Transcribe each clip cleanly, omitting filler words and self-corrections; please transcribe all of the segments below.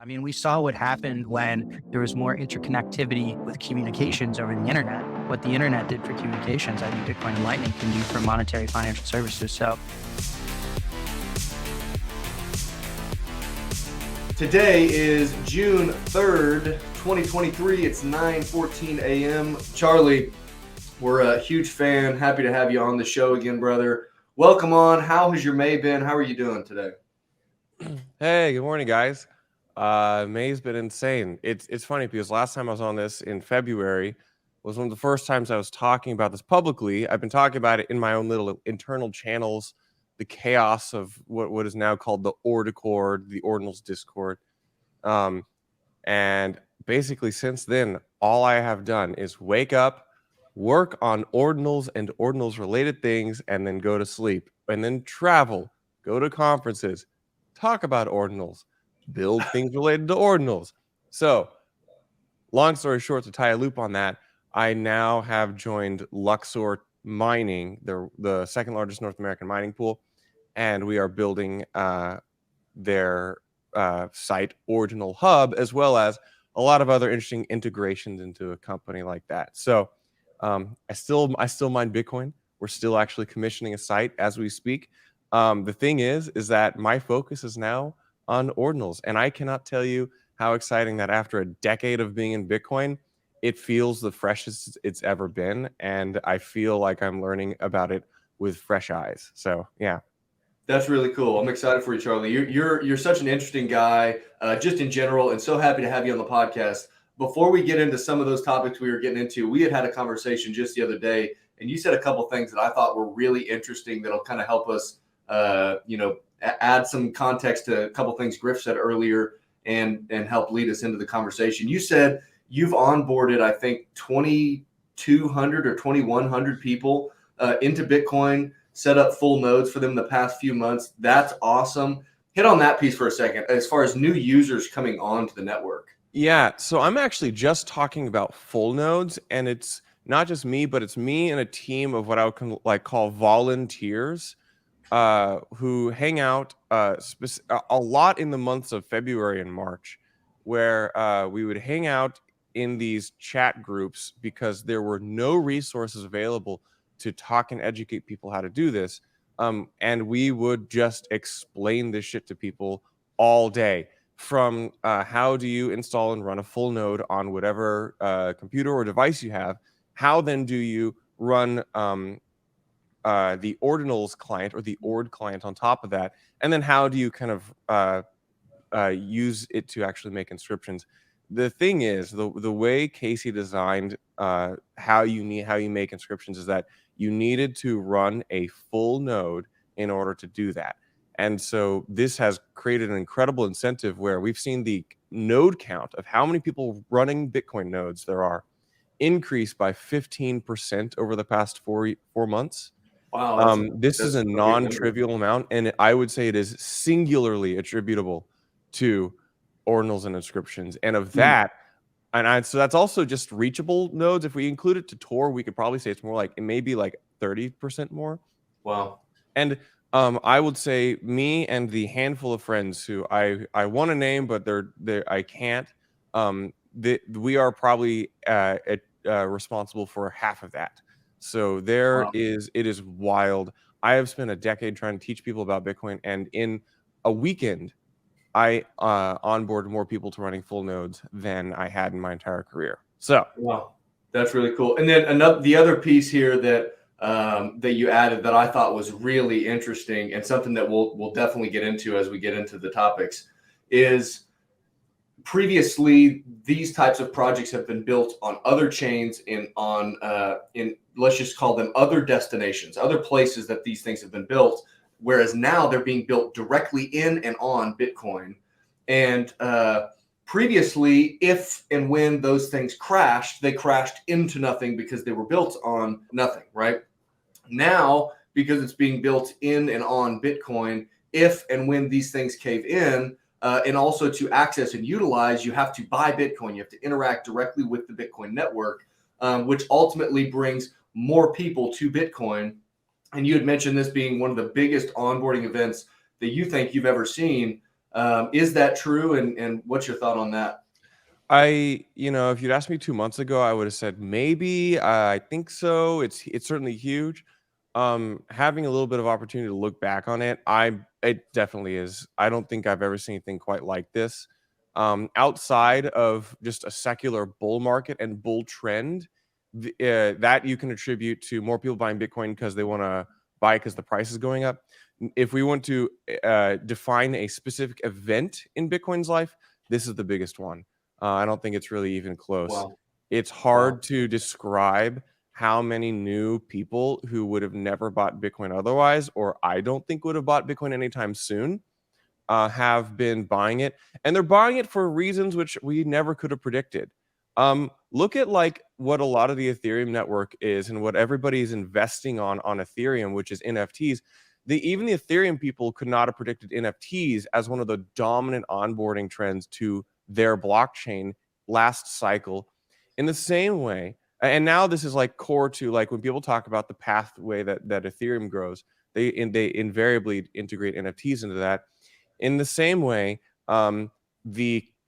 I mean, we saw what happened when there was more interconnectivity with communications over the internet. What the internet did for communications, I think Bitcoin and Lightning can do for monetary financial services. So today is June 3rd, 2023. It's 9:14 a.m. Charlie, we're a huge fan. Happy to have you on the show again, brother. Welcome on. How has your May been? How are you doing today? Hey, good morning, guys. May's been insane. It's funny because last time I was on this in February was one of the first times I was talking about this publicly. I've been talking about it in my own little internal channels, the chaos of what is now called the Ordicord, the Ordinals Discord. And basically since then, all I have done is wake up, work on Ordinals and Ordinals related things, and then go to sleep, and then travel, go to conferences, talk about Ordinals, build things related to Ordinals. So, long story short, to tie a loop on that, I now have joined Luxor Mining, the second largest North American mining pool, and we are building their site Ordinal Hub, as well as a lot of other interesting integrations into a company like that. So, I still mine Bitcoin. We're still actually commissioning a site as we speak. The thing is that my focus is now on Ordinals, and I cannot tell you how exciting that after a decade of being in Bitcoin, it feels the freshest it's ever been, and I feel like I'm learning about it with fresh eyes. So yeah. That's really cool. I'm excited for you, Charlie. You're such an interesting guy, just in general, and so happy to have you on the podcast. Before we get into some of those topics we were getting into, we had a conversation just the other day, and you said a couple things that I thought were really interesting that'll kind of help us, add some context to a couple things Griff said earlier and help lead us into the conversation. You said you've onboarded, I think, 2,200 or 2,100 people into Bitcoin, set up full nodes for them the past few months. That's awesome. Hit on that piece for a second as far as new users coming on to the network. Yeah, so I'm actually just talking about full nodes, and it's not just me, but it's me and a team of what I would call volunteers who hang out a lot in the months of February and March, where we would hang out in these chat groups because there were no resources available to talk and educate people how to do this. And we would just explain this shit to people all day, from how do you install and run a full node on whatever computer or device you have, how then do you run the Ordinals client or the Ord client on top of that, and then how do you kind of use it to actually make inscriptions. The thing is, the way Casey designed how you make inscriptions is that you needed to run a full node in order to do that. And so this has created an incredible incentive where we've seen the node count of how many people running Bitcoin nodes there are increase by 15% over the past four months. Wow. This is a non-trivial amount, and I would say it is singularly attributable to Ordinals and inscriptions. And of that, so that's also just reachable nodes. If we include it to Tor, we could probably say it's more like, it may be like 30% more. Wow. And I would say me and the handful of friends who I want to name, but I can't. We are probably responsible for half of that. So it is wild. I have spent a decade trying to teach people about Bitcoin, and in a weekend, I onboarded more people to running full nodes than I had in my entire career. So wow, that's really cool. And then the other piece here that you added that I thought was really interesting, and something that we'll definitely get into as we get into the topics, is previously these types of projects have been built on other chains in let's just call them other destinations, other places that these things have been built, whereas now they're being built directly in and on Bitcoin. And previously, if and when those things crashed, they crashed into nothing because they were built on nothing, right? Now, because it's being built in and on Bitcoin, if and when these things cave in, and also to access and utilize, you have to buy Bitcoin. You have to interact directly with the Bitcoin network, which ultimately brings more people to Bitcoin. And you had mentioned this being one of the biggest onboarding events that you think you've ever seen. Is that true? And what's your thought on that? If you'd asked me 2 months ago, I would have said maybe. I think so. It's certainly huge. Having a little bit of opportunity to look back on it, it definitely is. I don't think I've ever seen anything quite like this. Outside of just a secular bull market and bull trend, that you can attribute to more people buying Bitcoin because they want to buy because the price is going up. If we want to define a specific event in Bitcoin's life, this is the biggest one. I don't think it's really even close. Wow. It's hard to describe how many new people who would have never bought Bitcoin otherwise, or I don't think would have bought Bitcoin anytime soon, have been buying it. And they're buying it for reasons which we never could have predicted. Look at like what a lot of the Ethereum network is and what everybody's investing on Ethereum, which is NFTs. Even the Ethereum people could not have predicted NFTs as one of the dominant onboarding trends to their blockchain last cycle. In the same way, and now this is like core to like when people talk about the pathway that Ethereum grows, they invariably integrate NFTs into that. In the same way,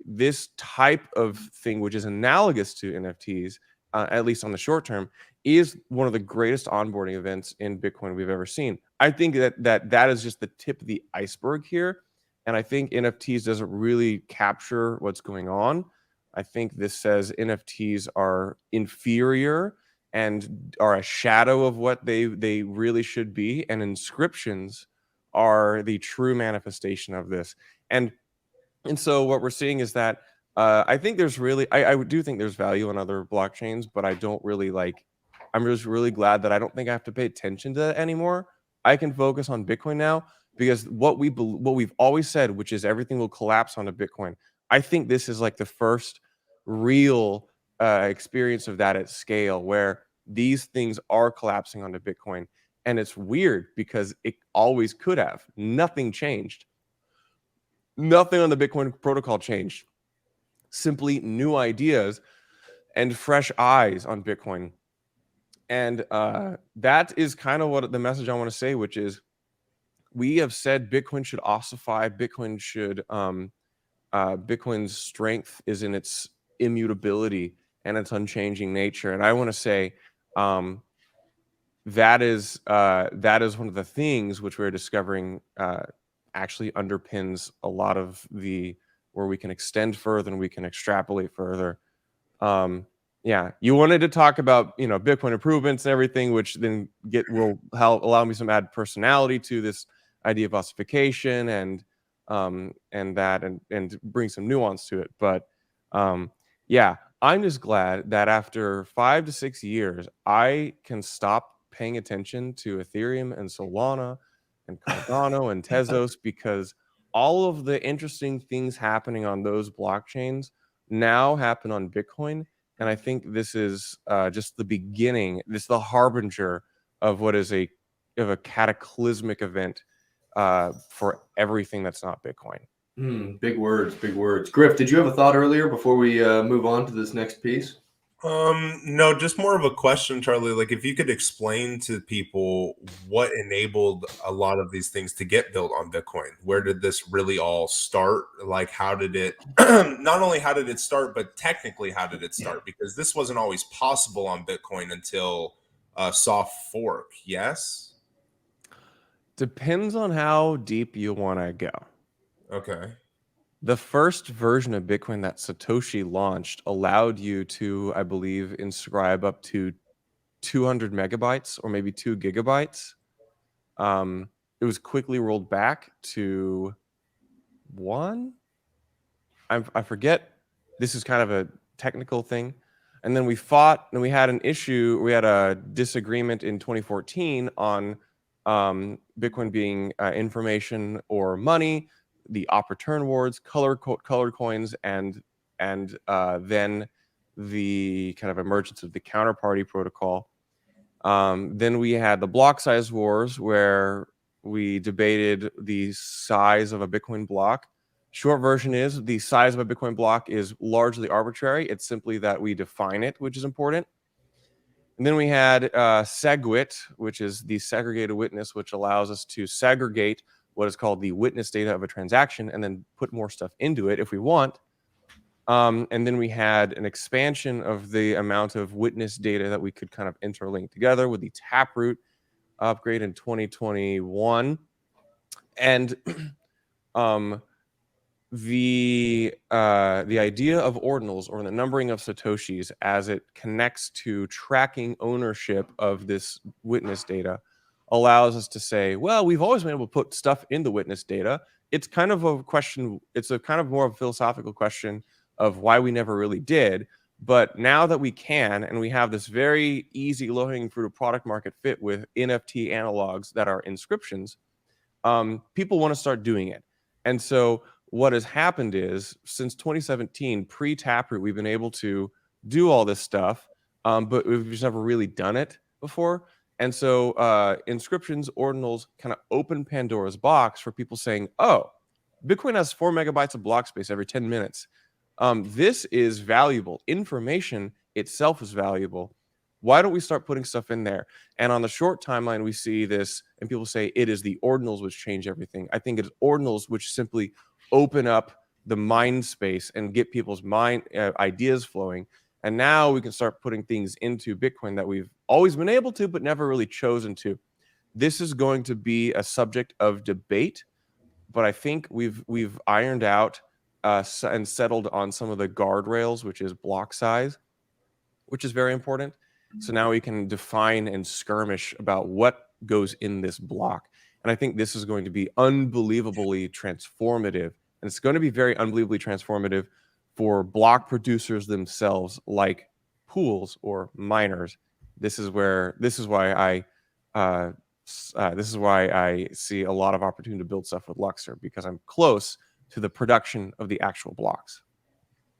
this type of thing, which is analogous to NFTs, at least on the short term, is one of the greatest onboarding events in Bitcoin we've ever seen. I think that is just the tip of the iceberg here. And I think NFTs doesn't really capture what's going on. I think this says NFTs are inferior and are a shadow of what they really should be. And inscriptions are the true manifestation of this. And so what we're seeing is that I think there's really, I do think there's value in other blockchains, but I don't really like, I'm just really glad that I don't think I have to pay attention to that anymore. I can focus on Bitcoin now because what we've always said, which is everything will collapse onto Bitcoin. I think this is like the first real experience of that at scale where these things are collapsing onto Bitcoin. And it's weird because it always could have. Nothing changed. Nothing on the Bitcoin protocol changed. Simply new ideas and fresh eyes on Bitcoin. And that is kind of what the message I want to say, which is we have said Bitcoin should ossify. Bitcoin should Bitcoin's strength is in its immutability and its unchanging nature. And I want to say that is one of the things which we're discovering actually underpins a lot of the where we can extend further and we can extrapolate further. You wanted to talk about Bitcoin improvements and everything, which then will help allow me some add personality to this idea of ossification and bring some nuance to it. But I'm just glad that after 5 to 6 years, I can stop paying attention to Ethereum and Solana and Cardano and Tezos because all of the interesting things happening on those blockchains now happen on Bitcoin. And I think this is just the beginning. This is the harbinger of what is a cataclysmic event for everything that's not Bitcoin. Big words, big words. Griff, did you have a thought earlier before we move on to this next piece? No, just more of a question, Charlie. Like, if you could explain to people what enabled a lot of these things to get built on Bitcoin. Where did this really all start? Like, how did it, not only how did it start, but technically, how did it start? Because this wasn't always possible on Bitcoin until soft fork, yes? Depends on how deep you want to go. Okay. The first version of Bitcoin that Satoshi launched allowed you to, I believe, inscribe up to 200 megabytes or maybe 2 gigabytes. It was quickly rolled back to 1. I forget. This is kind of a technical thing. And then we fought and we had an issue. We had a disagreement in 2014 on Bitcoin being information or money, the op return wards, color coins, and then the kind of emergence of the counterparty protocol. Then we had the block size wars where we debated the size of a Bitcoin block. Short version is the size of a Bitcoin block is largely arbitrary. It's simply that we define it, which is important. And then we had SegWit, which is the segregated witness, which allows us to segregate what is called the witness data of a transaction and then put more stuff into it if we want. And then we had an expansion of the amount of witness data that we could kind of interlink together with the Taproot upgrade in 2021. And the idea of ordinals, or the numbering of satoshis, as it connects to tracking ownership of this witness data, allows us to say, well, we've always been able to put stuff in the witness data. It's kind of a question, it's a kind of more of a philosophical question of why we never really did. But now that we can, and we have this very easy low-hanging fruit of product market fit with NFT analogs that are inscriptions, people want to start doing it. And so what has happened is, since 2017, pre-Taproot, we've been able to do all this stuff, but we've just never really done it before. And so inscriptions, ordinals kind of open Pandora's box for people saying, oh, Bitcoin has 4 megabytes of block space every 10 minutes. This is valuable. Information itself is valuable. Why don't we start putting stuff in there? And on the short timeline, we see this, and people say it is the ordinals which change everything. I think it's ordinals which simply open up the mind space and get people's mind ideas flowing. And now we can start putting things into Bitcoin that we've always been able to, but never really chosen to. This is going to be a subject of debate, but I think we've ironed out and settled on some of the guardrails, which is block size, which is very important. So now we can define and skirmish about what goes in this block. And I think this is going to be unbelievably transformative. And it's going to be very unbelievably transformative for block producers themselves, like pools or miners. This is why I see a lot of opportunity to build stuff with Luxor, because I'm close to the production of the actual blocks.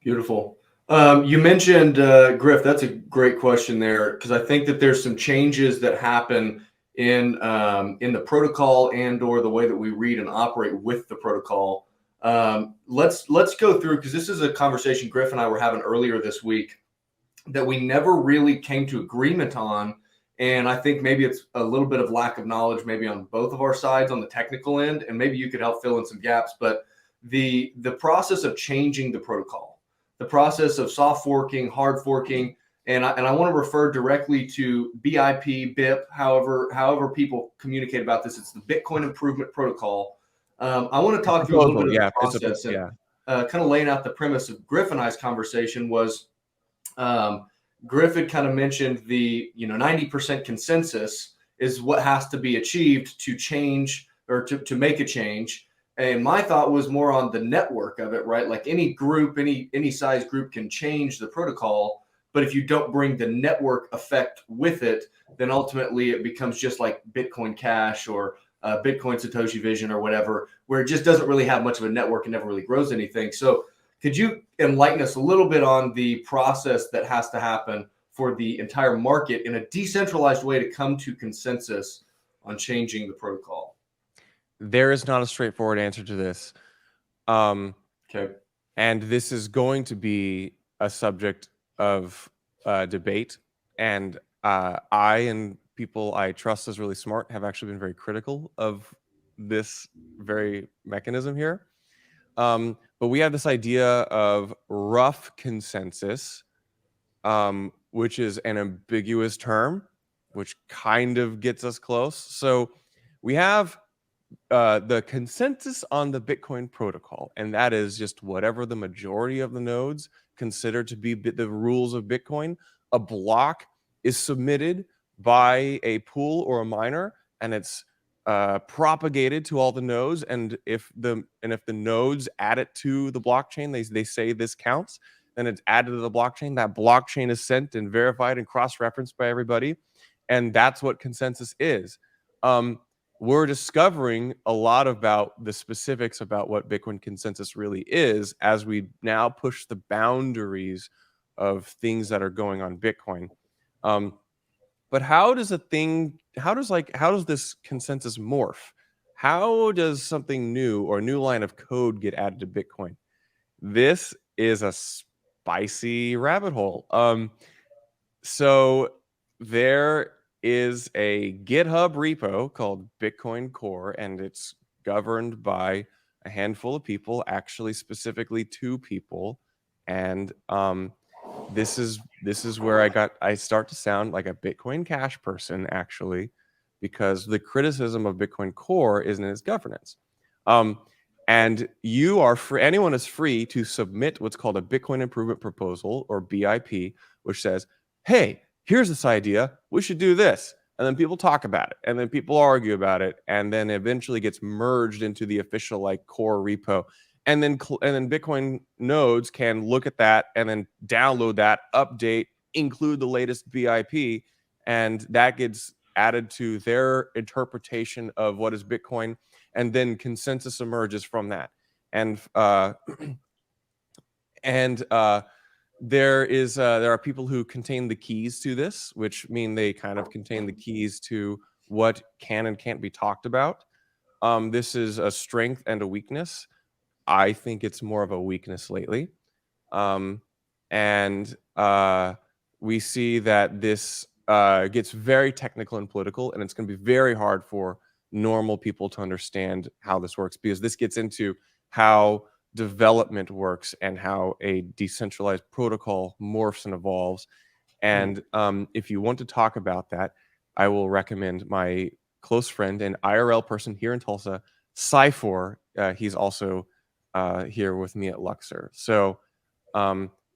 Beautiful. You mentioned Griff. That's a great question there, because I think that there's some changes that happen in the protocol and or the way that we read and operate with the protocol. Let's go through, because this is a conversation Griff and I were having earlier this week that we never really came to agreement on. And I think maybe it's a little bit of lack of knowledge, maybe on both of our sides on the technical end, and maybe you could help fill in some gaps. But the process of changing the protocol, the process of soft forking, hard forking, and I want to refer directly to BIP, BIP, however people communicate about this. It's the Bitcoin Improvement Protocol. I want to talk through a little bit of the process, and kind of laying out the premise of Griff and I's conversation was, Griff had kind of mentioned the 90% consensus is what has to be achieved to change or to make a change. And my thought was more on the network of it, right? Like any group, any size group can change the protocol, but if you don't bring the network effect with it, then ultimately it becomes just like Bitcoin Cash or Bitcoin Satoshi Vision or whatever, where it just doesn't really have much of a network and never really grows anything. So could you enlighten us a little bit on the process that has to happen for the entire market in a decentralized way to come to consensus on changing the protocol? There is not a straightforward answer to this. Okay. And this is going to be a subject of debate. And I and people I trust as really smart have actually been very critical of this very mechanism here. But we have this idea of rough consensus, which is an ambiguous term, which kind of gets us close. So we have the consensus on the Bitcoin protocol, and that is just whatever the majority of the nodes consider to be the rules of Bitcoin. A block is submitted by a pool or a miner, and it's propagated to all the nodes. And if the nodes add it to the blockchain, they say this counts, then it's added to the blockchain. That blockchain is sent and verified and cross-referenced by everybody, and that's what consensus is. We're discovering a lot about the specifics about what Bitcoin consensus really is as we now push the boundaries of things that are going on Bitcoin. But how does this consensus morph? How does something new or a new line of code get added to Bitcoin? This is a spicy rabbit hole. So there is a GitHub repo called Bitcoin Core, and it's governed by a handful of people, actually specifically 2 people. And this is where I start to sound like a Bitcoin Cash person, actually, because the criticism of Bitcoin Core is in its governance. And anyone is free to submit what's called a Bitcoin Improvement Proposal, or BIP, which says, hey, here's this idea, we should do this. And then people talk about it, and then people argue about it, and then eventually gets merged into the official like core repo. And then Bitcoin nodes can look at that and then download that, update, include the latest BIP, and that gets added to their interpretation of what is Bitcoin, and then consensus emerges from that. And there are people who contain the keys to this, which mean they kind of contain the keys to what can and can't be talked about. This is a strength and a weakness. I think it's more of a weakness lately. And we see that this gets very technical and political, and it's going to be very hard for normal people to understand how this works, because this gets into how development works and how a decentralized protocol morphs and evolves. And if you want to talk about that, I will recommend my close friend and IRL person here in Tulsa, Cypher. He's also here with me at Luxor. So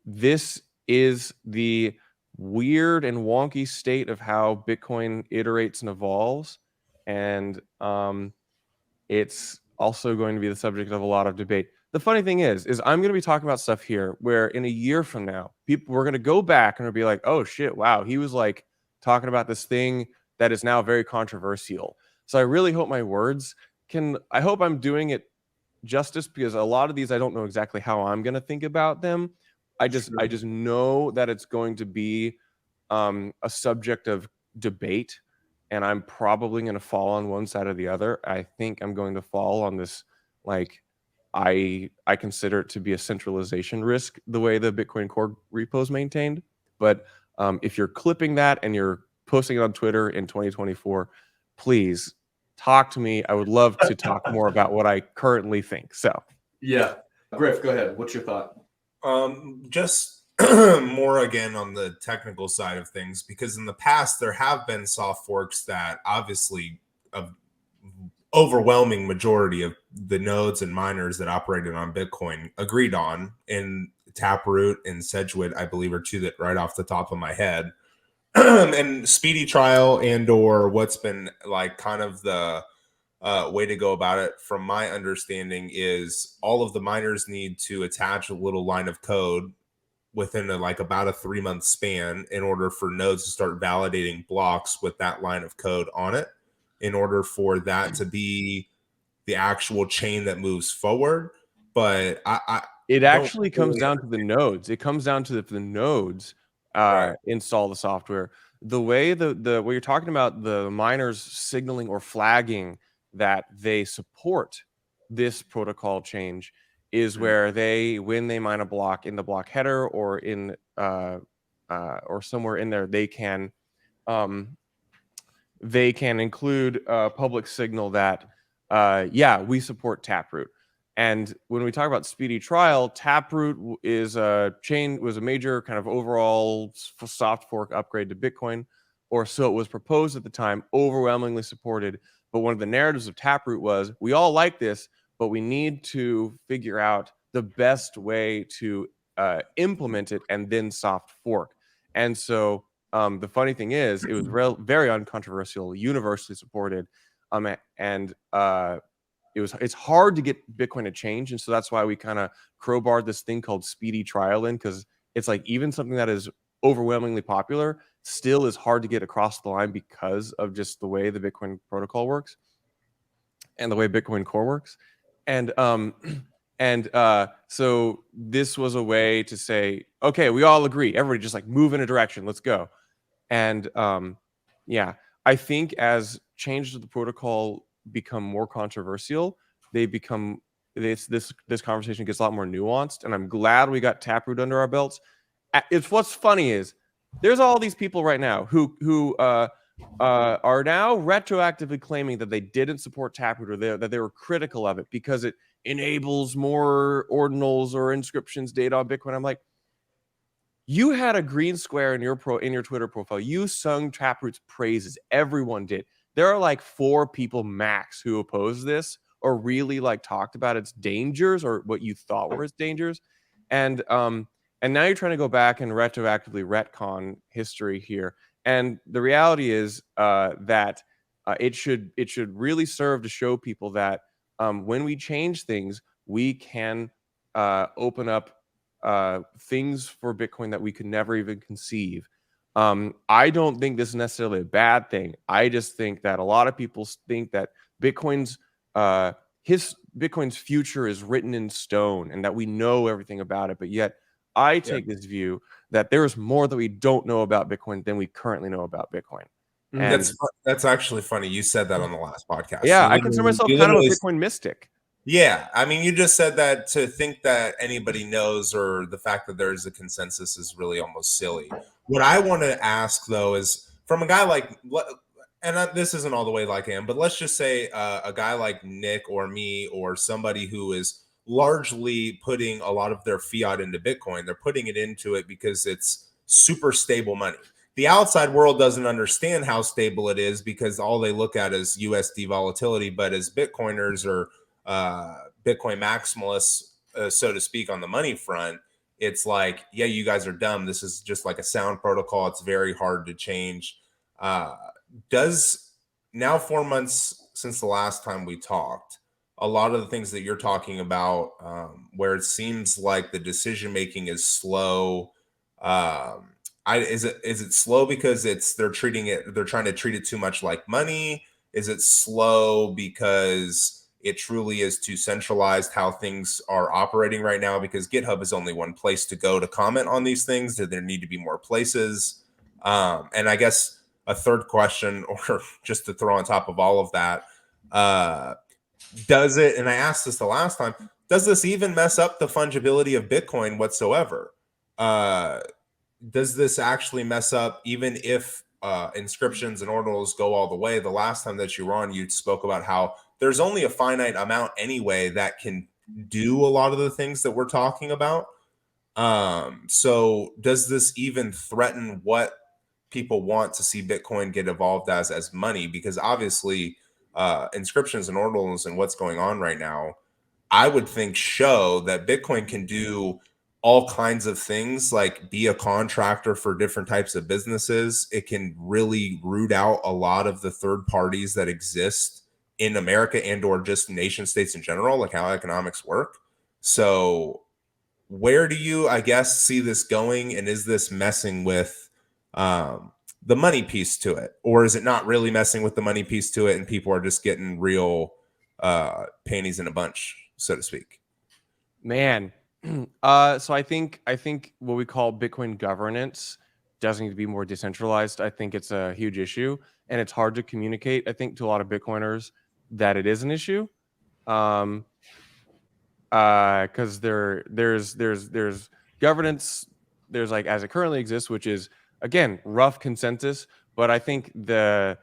this is the weird and wonky state of how Bitcoin iterates and evolves. And it's also going to be the subject of a lot of debate. The funny thing is I'm going to be talking about stuff here where in a year from now, we're going to go back and we'll be like, oh shit, wow, he was like talking about this thing that is now very controversial. So I really hope my words I hope I'm doing it justice, because a lot of these, I don't know exactly how I'm going to think about them. I just know that it's going to be a subject of debate, and I'm probably going to fall on one side or the other. I think I'm going to fall on this, like, I consider it to be a centralization risk, the way the Bitcoin Core repo is maintained. But if you're clipping that and you're posting it on Twitter in 2024, please talk to me. I would love to talk more about what I currently think. So yeah, Griff, go ahead. What's your thought? Just more again on the technical side of things, because in the past there have been soft forks that obviously a overwhelming majority of the nodes and miners that operated on Bitcoin agreed on, and Taproot and Sedgwick, I believe, are 2 that right off the top of my head. And speedy trial and or what's been like kind of the way to go about it, from my understanding, is all of the miners need to attach a little line of code within about a 3-month span in order for nodes to start validating blocks with that line of code on it, in order for that to be the actual chain that moves forward. But it actually comes down to the nodes. It comes down to the nodes install the software. The way what you're talking about, the miners signaling or flagging that they support this protocol change, is where when they mine a block in the block header or in or somewhere in there, they can include a public signal that we support Taproot. And when we talk about speedy trial, Taproot was a major kind of overall soft fork upgrade to Bitcoin, or so it was proposed at the time, overwhelmingly supported. But one of the narratives of Taproot was, we all like this, but we need to figure out the best way to implement it and then soft fork. And so the funny thing is, it was very uncontroversial, universally supported, and it's hard to get Bitcoin to change. And so that's why we kind of crowbarred this thing called speedy trial in, because it's like even something that is overwhelmingly popular still is hard to get across the line because of just the way the Bitcoin protocol works and the way Bitcoin Core works. And so this was a way to say, okay, we all agree, everybody just like move in a direction, let's go. And I think as changes to the protocol become more controversial, this conversation gets a lot more nuanced, and I'm glad we got Taproot under our belts. It's what's funny is there's all these people right now who are now retroactively claiming that they didn't support Taproot or that they were critical of it because it enables more ordinals or inscriptions data on Bitcoin. I'm like, you had a green square in your Twitter profile. You sung Taproot's praises. Everyone did. There are like 4 people max who oppose this or really like talked about its dangers or what you thought were its dangers. And now you're trying to go back and retroactively retcon history here. And the reality is that it should really serve to show people that when we change things, we can open up things for Bitcoin that we could never even conceive. I don't think this is necessarily a bad thing. I just think that a lot of people think that Bitcoin's future is written in stone and that we know everything about it. But yet I take this view that there's more that we don't know about Bitcoin than we currently know about Bitcoin. And That's actually funny. You said that on the last podcast. Yeah, I consider myself kind of a Bitcoin mystic. Yeah, I mean, you just said that to think that anybody knows or the fact that there's a consensus is really almost silly. What I want to ask, though, is from a guy like, and this isn't all the way like him, but let's just say a guy like Nick or me or somebody who is largely putting a lot of their fiat into Bitcoin. They're putting it into it because it's super stable money. The outside world doesn't understand how stable it is because all they look at is USD volatility. But as Bitcoiners or Bitcoin maximalists, so to speak, on the money front, it's like, yeah, you guys are dumb. This is just like a sound protocol. It's very hard to change. Does now 4 months since the last time we talked, a lot of the things that you're talking about, where it seems like the decision making is slow. Is it slow because they're trying to treat it too much like money? Is it slow because it truly is too centralized how things are operating right now? Because GitHub is only one place to go to comment on these things. Do there need to be more places? And I guess a third question, or just to throw on top of all of that, does it, and I asked this the last time, does this even mess up the fungibility of Bitcoin whatsoever? Does this actually mess up even if inscriptions and ordinals go all the way? The last time that you were on, you spoke about how there's only a finite amount anyway that can do a lot of the things that we're talking about. So does this even threaten what people want to see Bitcoin get evolved as money? Because obviously inscriptions and ordinals and what's going on right now, I would think show that Bitcoin can do all kinds of things, like be a contractor for different types of businesses. It can really root out a lot of the third parties that exist in America and or just nation states in general, like how economics work. So where do you, I guess, see this going? And is this messing with the money piece to it? Or is it not really messing with the money piece to it and people are just getting real panties in a bunch, so to speak? Man. So I think what we call Bitcoin governance does need to be more decentralized. I think it's a huge issue and it's hard to communicate, I think, to a lot of Bitcoiners that it is an issue. Because there's governance, there's like as it currently exists, which is again rough consensus, but I think the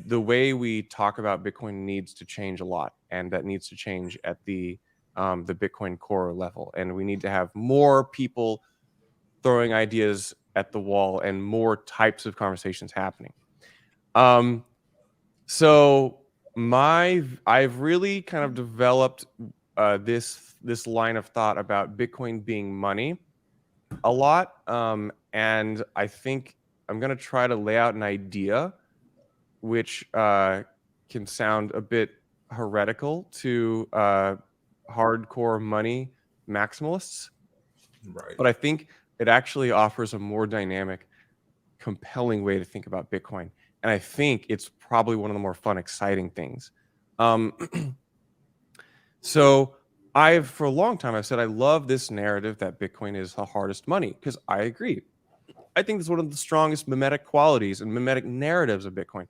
way we talk about Bitcoin needs to change a lot, and that needs to change at the Bitcoin core level, and we need to have more people throwing ideas at the wall and more types of conversations happening. So I've really kind of developed this line of thought about Bitcoin being money a lot, and I think I'm going to try to lay out an idea which can sound a bit heretical to hardcore money maximalists, Right. but I think it actually offers a more dynamic, compelling way to think about Bitcoin. And I think it's probably one of the more fun, exciting things. So for a long time, I've said I love this narrative that Bitcoin is the hardest money, because I agree. I think it's one of the strongest mimetic qualities and mimetic narratives of Bitcoin.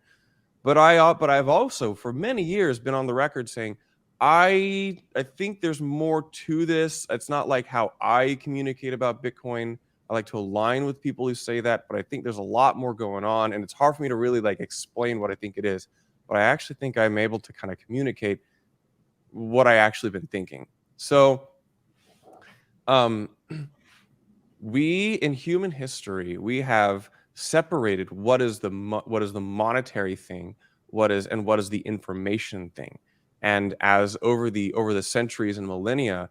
But I've also for many years been on the record saying I think there's more to this. It's not like how I communicate about Bitcoin I like to align with people who say that, but I think there's a lot more going on, and it's hard for me to really like explain what I think it is. But I actually think I'm able to kind of communicate what I actually been thinking. So, we in human history, we have separated what is the monetary thing, what is the information thing. And as over the centuries and millennia,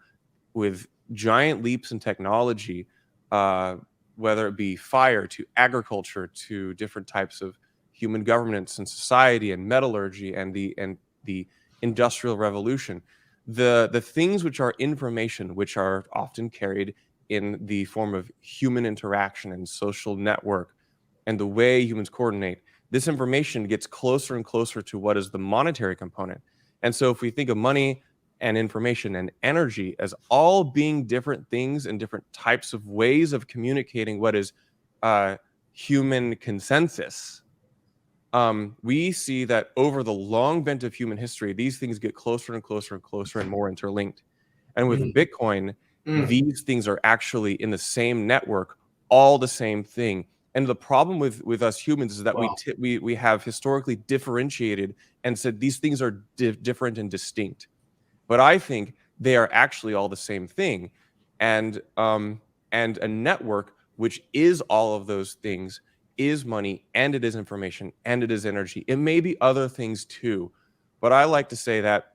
with giant leaps in technology, whether it be fire to agriculture to different types of human governance and society and metallurgy and the industrial revolution, the things which are information, which are often carried in the form of human interaction and social network and the way humans coordinate, this information gets closer and closer to what is the monetary component. And so if we think of money and information and energy as all being different things and different types of ways of communicating what is human consensus, we see that over the long bent of human history, these things get closer and closer and closer and more interlinked. And with Bitcoin, these things are actually in the same network, all the same thing. And the problem with us humans is that we have historically differentiated and said these things are different and distinct. But I think they are actually all the same thing. And a network, which is all of those things, is money, and it is information, and it is energy. It may be other things too. But I like to say that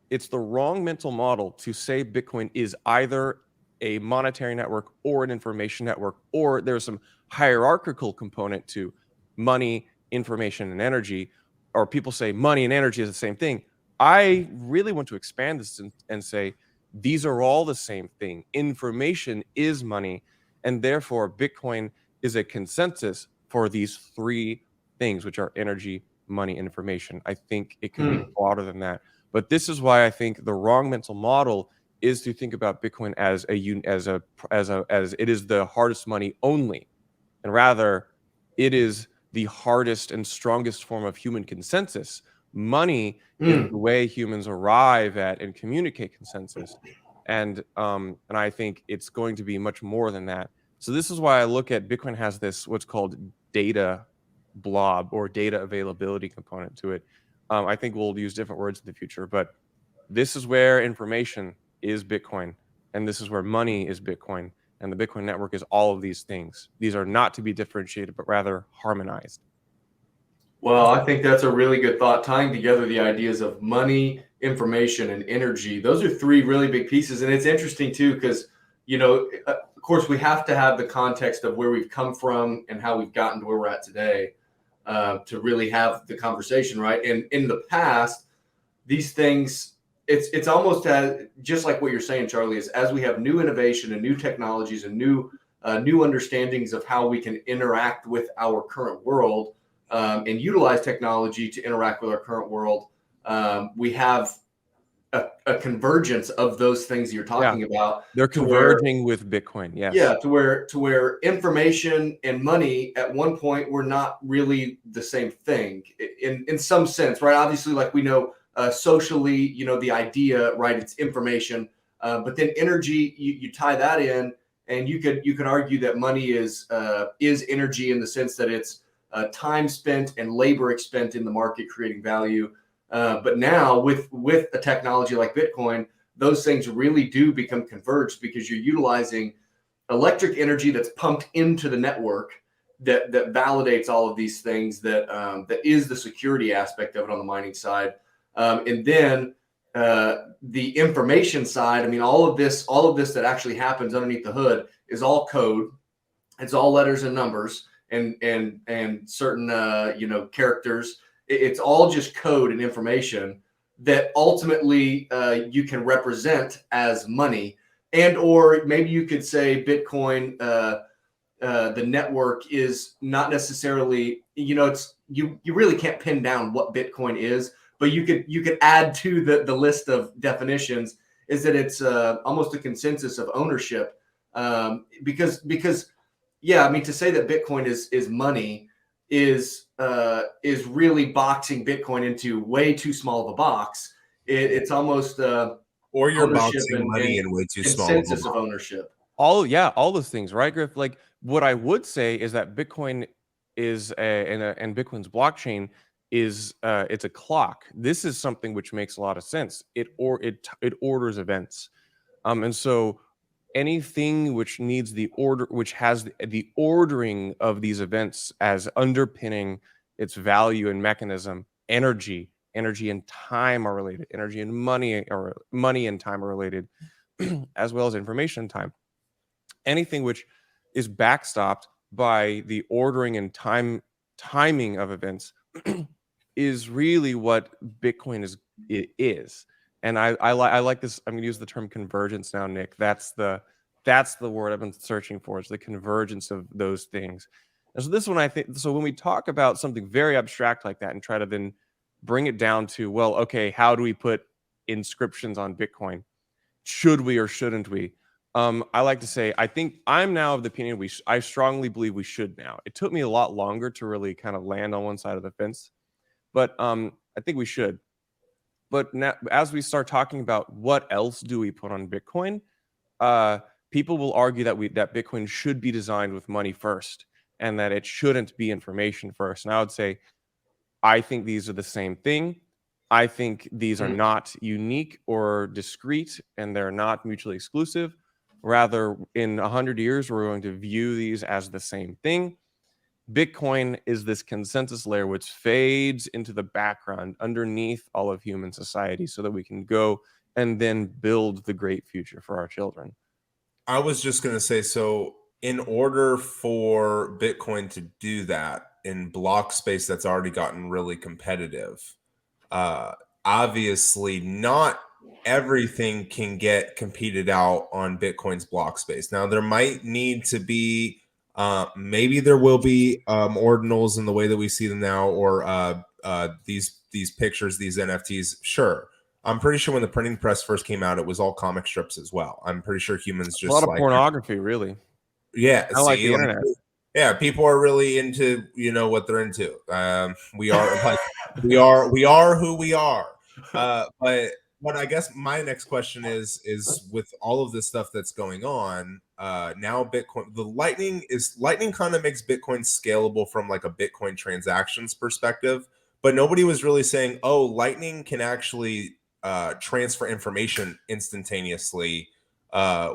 it's the wrong mental model to say Bitcoin is either a monetary network or an information network, or there's some hierarchical component to money, information, and energy, or people say money and energy is the same thing. I really want to expand this and say these are all the same thing. Information is money, and therefore Bitcoin is a consensus for these three things, which are energy, money, and information. I think it can be broader than that. But this is why I think the wrong mental model is to think about Bitcoin as it is the hardest money only, and rather it is the hardest and strongest form of human consensus. Money is the way humans arrive at and communicate consensus, and I think it's going to be much more than that. So this is why I look at Bitcoin has this what's called data blob or data availability component to it. I think we'll use different words in the future, but this is where information is Bitcoin, and this is where money is Bitcoin, and the Bitcoin network is all of these things. These are not to be differentiated, but rather harmonized. Well, I think that's a really good thought, tying together the ideas of money, information, and energy. Those are three really big pieces, and it's interesting too because, of course, we have to have the context of where we've come from and how we've gotten to where we're at today to really have the conversation, right? And in the past, these things, it's almost just like what you're saying, Charlie, is as we have new innovation and new technologies and new understandings of how we can interact with our current world and utilize technology to interact with our current world, we have a convergence of those things you're talking about. They're converging with Bitcoin, yes. Yeah, to where information and money at one point were not really the same thing in some sense, right? Obviously, like we know socially, the idea, right? It's information, but then energy, you tie that in, and you could argue that money is energy in the sense that it's time spent and labor expended in the market creating value. But now with a technology like Bitcoin, those things really do become converged because you're utilizing electric energy that's pumped into the network that validates all of these things, that is the security aspect of it on the mining side. And then the information side, I mean, all of this that actually happens underneath the hood is all code. It's all letters and numbers and certain characters. It's all just code and information that ultimately you can represent as money. And or maybe you could say Bitcoin, the network is not necessarily, it's you really can't pin down what Bitcoin is, but you could add to the list of definitions is that it's almost a consensus of ownership, because yeah, I mean, to say that Bitcoin is money is really boxing Bitcoin into way too small of a box. It's almost or you're boxing money in way too small of a box. Consensus of ownership. all those things, right, Griff? Like, what I would say is that Bitcoin is and Bitcoin's blockchain is it's a clock. This is something which makes a lot of sense. It orders events. And so anything which needs the order, which has the ordering of these events as underpinning its value and mechanism, energy and time are related. Energy and money and time are related, as well as information and time. Anything which is backstopped by the ordering and timing of events is really what Bitcoin is. And I like this. I'm going to use the term convergence now, Nick. That's the word I've been searching for. It's the convergence of those things. And so this one, I think, so when we talk about something very abstract like that and try to then bring it down to, well, okay, how do we put inscriptions on Bitcoin? Should we or shouldn't we? I like to say, I think I'm now of the opinion I strongly believe we should now. It took me a lot longer to really kind of land on one side of the fence, but I think we should. But now, as we start talking about what else do we put on Bitcoin, people will argue that Bitcoin should be designed with money first, and that it shouldn't be information first. And I would say, I think these are the same thing. I think these are not unique or discrete, and they're not mutually exclusive. Rather, in 100 years, we're going to view these as the same thing. Bitcoin is this consensus layer which fades into the background underneath all of human society so that we can go and then build the great future for our children. I was just going to say, so in order for Bitcoin to do that in block space that's already gotten really competitive, obviously not everything can get competed out on Bitcoin's block space. Now, there might need to be, maybe there will be ordinals in the way that we see them now, or these pictures, these NFTs. Sure. I'm pretty sure when the printing press first came out, it was all comic strips as well. I'm pretty sure humans just a lot of like pornography, really. Yeah, I like the internet. Yeah, people are really into what they're into. We are like we are who we are. But what I guess my next question is with all of this stuff that's going on now, Bitcoin, Lightning kind of makes Bitcoin scalable from like a Bitcoin transactions perspective, but nobody was really saying, oh, Lightning can actually transfer information instantaneously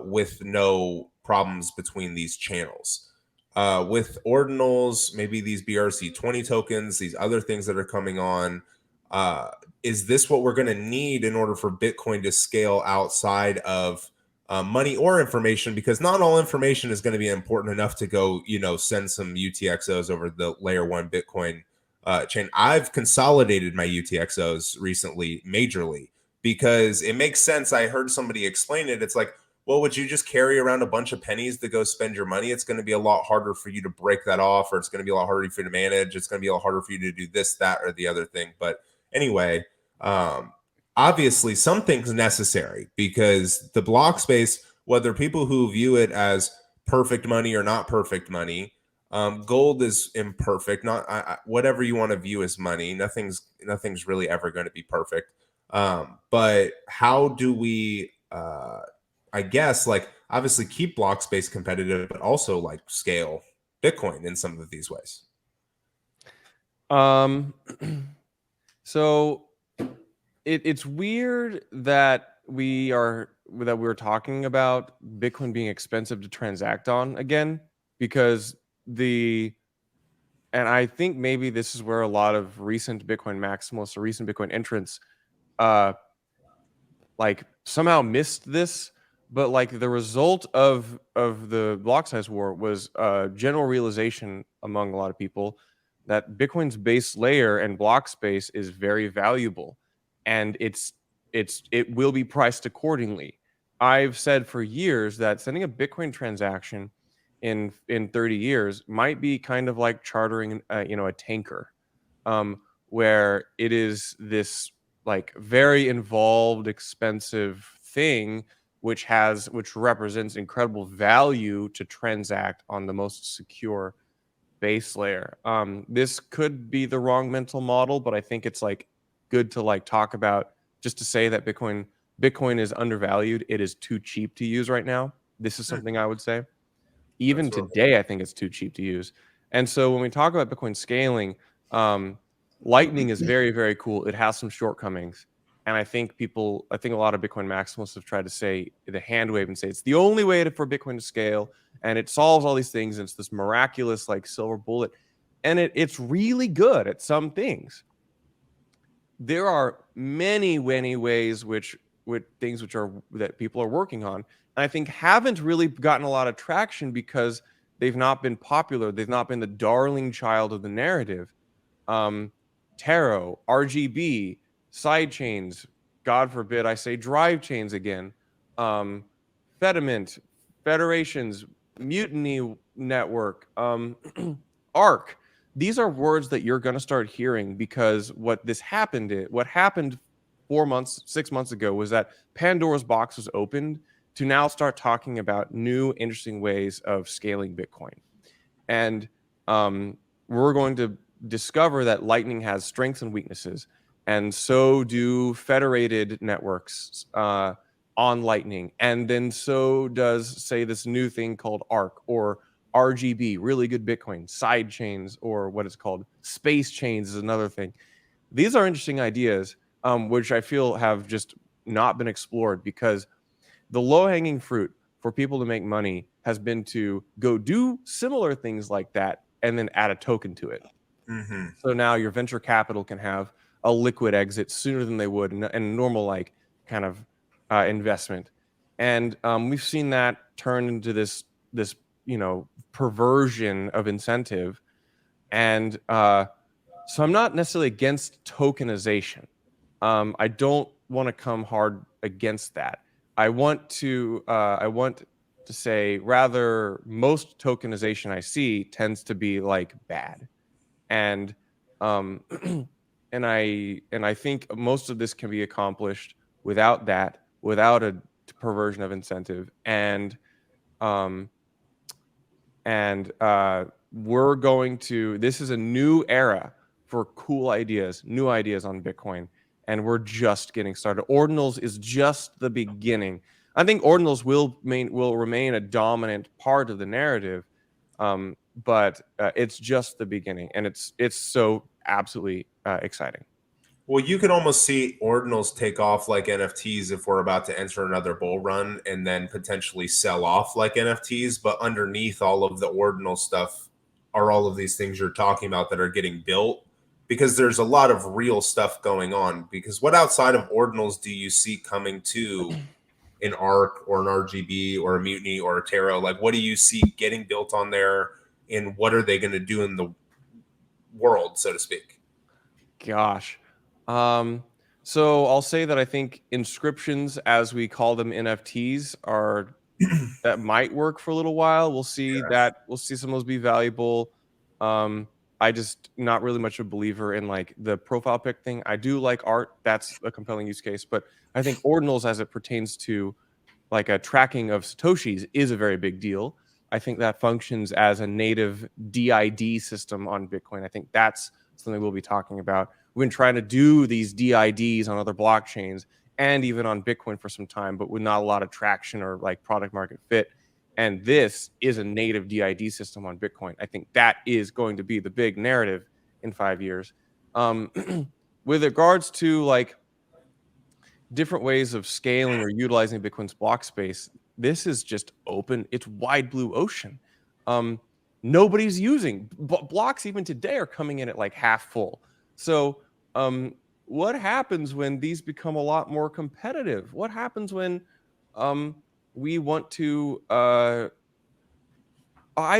with no problems between these channels. With ordinals, maybe these BRC20 tokens, these other things that are coming on, is this what we're going to need in order for Bitcoin to scale outside of money or information? Because not all information is going to be important enough to go, send some UTXOs over the layer 1 Bitcoin chain. I've consolidated my UTXOs recently, majorly, because it makes sense. I heard somebody explain it. It's like, well, would you just carry around a bunch of pennies to go spend your money? It's going to be a lot harder for you to break that off, or it's going to be a lot harder for you to manage. It's going to be a lot harder for you to do this, that, or the other thing. But anyway, obviously something's necessary, because the block space, whether people who view it as perfect money or not perfect money, gold is imperfect. Not whatever you want to view as money. Nothing's really ever going to be perfect. But how do we? I guess, like, obviously keep block space competitive, but also like scale Bitcoin in some of these ways. So it's weird that we're talking about Bitcoin being expensive to transact on again, because and I think maybe this is where a lot of recent Bitcoin maximalists or recent Bitcoin entrants like somehow missed this. But like the result of the block size war was a general realization among a lot of people that Bitcoin's base layer and block space is very valuable, and it will be priced accordingly. I've said for years that sending a Bitcoin transaction in 30 years might be kind of like chartering a tanker, where it is this like very involved, expensive thing which represents incredible value to transact on the most secure base layer. This could be the wrong mental model, but I think it's like good to like talk about, just to say that Bitcoin is undervalued. It is too cheap to use right now. This is something I would say. Even Absolutely. today, I think it's too cheap to use. And so when we talk about Bitcoin scaling, Lightning is very, very cool. It has some shortcomings. And I think a lot of Bitcoin maximalists have tried to say the hand wave and say it's the only way for Bitcoin to scale, and it solves all these things. And it's this miraculous like silver bullet. And it's really good at some things. There are many, many ways with things that people are working on, and I think haven't really gotten a lot of traction because they've not been popular. They've not been the darling child of the narrative. Taro, RGB, sidechains, God forbid I say drive chains again, Fediment, Federations, Mutiny Network, ARC. These are words that you're going to start hearing because what happened 6 months ago was that Pandora's box was opened to now start talking about new, interesting ways of scaling Bitcoin. And we're going to discover that Lightning has strengths and weaknesses, and so do federated networks on Lightning. And then so does, say, this new thing called ARC or RGB, really good Bitcoin, side chains, or what it's called, space chains is another thing. These are interesting ideas, which I feel have just not been explored because the low-hanging fruit for people to make money has been to go do similar things like that and then add a token to it. Mm-hmm. So now your venture capital can have a liquid exit sooner than they would in a normal like kind of investment. And we've seen that turn into this perversion of incentive. And so I'm not necessarily against tokenization. I don't want to come hard against that. I want to say rather most tokenization I see tends to be like bad. And and I think most of this can be accomplished without a perversion of incentive. And we're going to, this is a new era for cool ideas, new ideas on Bitcoin, and we're just getting started. Ordinals is just the beginning. I think ordinals will remain a dominant part of the narrative, but it's just the beginning, and it's so absolutely exciting. Well, you can almost see ordinals take off like NFTs if we're about to enter another bull run and then potentially sell off like NFTs. But underneath all of the ordinal stuff are all of these things you're talking about that are getting built, because there's a lot of real stuff going on. Because what outside of ordinals do you see coming to an ARC or an RGB or a Mutiny or a Taro? Like, what do you see getting built on there, and what are they going to do in the world, so to speak? Gosh. So I'll say that I think inscriptions, as we call them, NFTs, are that might work for a little while. We'll see some of those be valuable. I just not really much of a believer in like the profile pic thing. I do like art. That's a compelling use case, but I think ordinals as it pertains to like a tracking of Satoshis is a very big deal. I think that functions as a native DID system on Bitcoin. I think that's something we'll be talking about. We've been trying to do these DIDs on other blockchains and even on Bitcoin for some time, but with not a lot of traction or like product market fit. And this is a native DID system on Bitcoin. I think that is going to be the big narrative in 5 years. With regards to like different ways of scaling or utilizing Bitcoin's block space, this is just open. It's wide blue ocean. Nobody's using blocks even today are coming in at like half full. So what happens when these become a lot more competitive? What happens when we want to I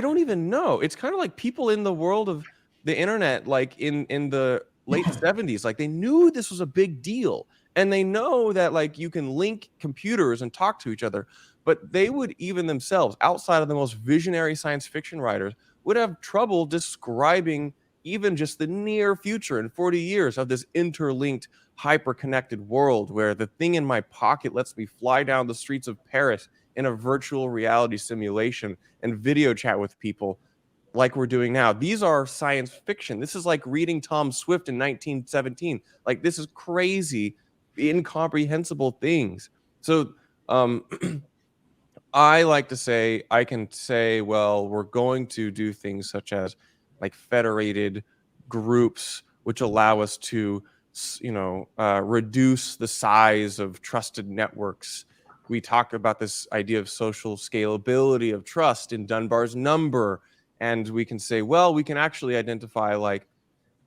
don't even know. It's kind of like people in the world of the internet, like in the late 70s, like they knew this was a big deal, and they know that like you can link computers and talk to each other, but they would even themselves, outside of the most visionary science fiction writers, would have trouble describing even just the near future in 40 years of this interlinked, hyper-connected world where the thing in my pocket lets me fly down the streets of Paris in a virtual reality simulation and video chat with people like we're doing now. These are science fiction. This is like reading Tom Swift in 1917. Like, this is crazy, incomprehensible things. So I like to say, I can say, well, we're going to do things such as like federated groups, which allow us to, reduce the size of trusted networks. We talk about this idea of social scalability of trust in Dunbar's number. And we can say, well, we can actually identify like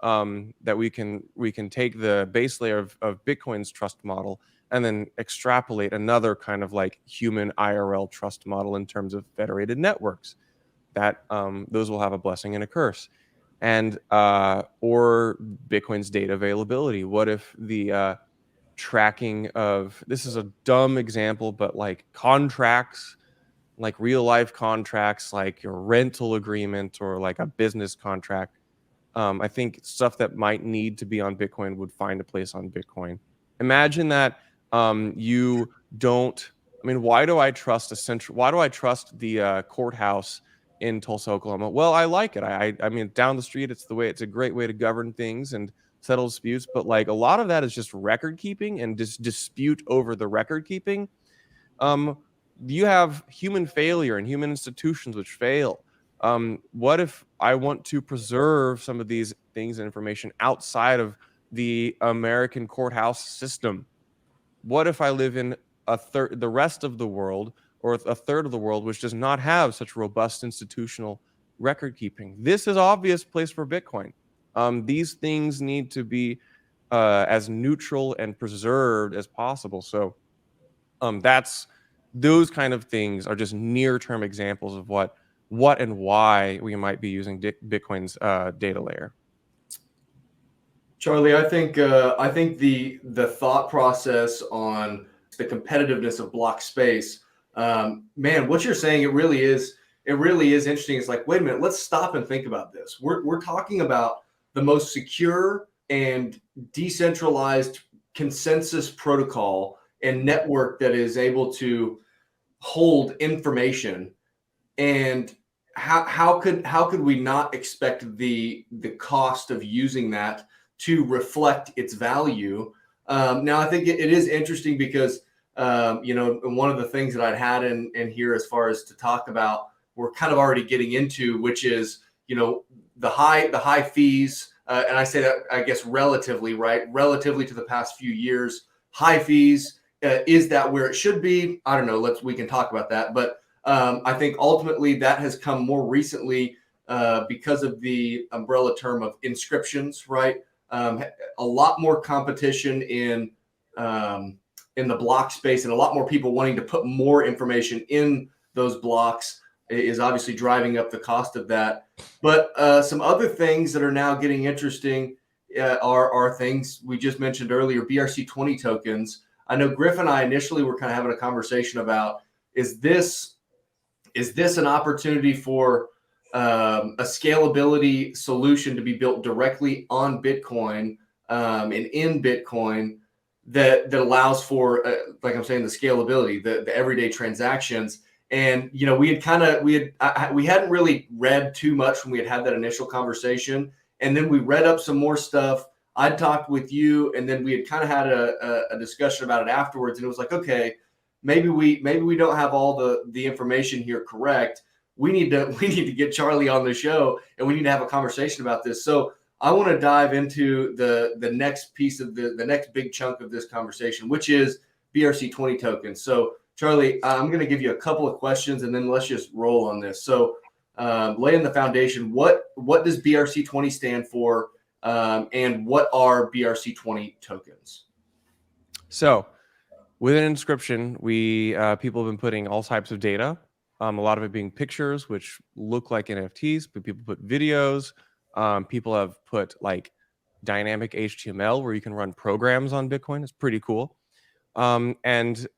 that we can take the base layer of Bitcoin's trust model and then extrapolate another kind of like human IRL trust model in terms of federated networks. That those will have a blessing and a curse, and or Bitcoin's data availability. What if the tracking of, this is a dumb example, but like contracts, like real life contracts, like your rental agreement or like a business contract. I think stuff that might need to be on Bitcoin would find a place on Bitcoin. Imagine that you don't. I mean, why do I trust Why do I trust the courthouse in Tulsa, Oklahoma? Well, I like it. I mean, down the street, it's a great way to govern things and settle disputes. But like a lot of that is just record keeping and dispute over the record keeping. Um, you have human failure and human institutions which fail. What if I want to preserve some of these things and information outside of the American courthouse system? What if I live in the rest of the world, or a third of the world, which does not have such robust institutional record keeping? This is obvious place for Bitcoin. These things need to be as neutral and preserved as possible. So that's those kind of things are just near-term examples of what and why we might be using Bitcoin's data layer. Charlie, I think the thought process on the competitiveness of block space, man, what you're saying, it really is interesting. It's like, wait a minute, let's stop and think about this. We're talking about the most secure and decentralized consensus protocol and network that is able to hold information. And how could we not expect the cost of using that to reflect its value? Now, I think it is interesting because one of the things that I'd had in here as far as to talk about, we're kind of already getting into, which is the high fees, and I say that, I guess, relatively to the past few years, high fees. Is that where it should be? I don't know. We can talk about that, but I think ultimately that has come more recently because of the umbrella term of inscriptions, right? A lot more competition in the block space, and a lot more people wanting to put more information in those blocks is obviously driving up the cost of that. But some other things that are now getting interesting are things we just mentioned earlier, BRC20 tokens. I know Griff and I initially were kind of having a conversation about, is this an opportunity for a scalability solution to be built directly on Bitcoin and in Bitcoin that allows for, like I'm saying, the scalability, the everyday transactions. And we hadn't really read too much when we had that initial conversation, and then we read up some more stuff. I'd talked with you, and then we had kind of had a discussion about it afterwards, and it was like, okay, maybe we don't have all the information here correct. We need to get Charlie on the show, and we need to have a conversation about this. So I want to dive into the next piece of the next big chunk of this conversation, which is BRC20 tokens. So Charlie, I'm going to give you a couple of questions, and then let's just roll on this. So laying the foundation, what does BRC20 stand for, and what are BRC20 tokens? So with an inscription, people have been putting all types of data, a lot of it being pictures, which look like NFTs, but people put videos. People have put like dynamic HTML where you can run programs on Bitcoin. It's pretty cool. And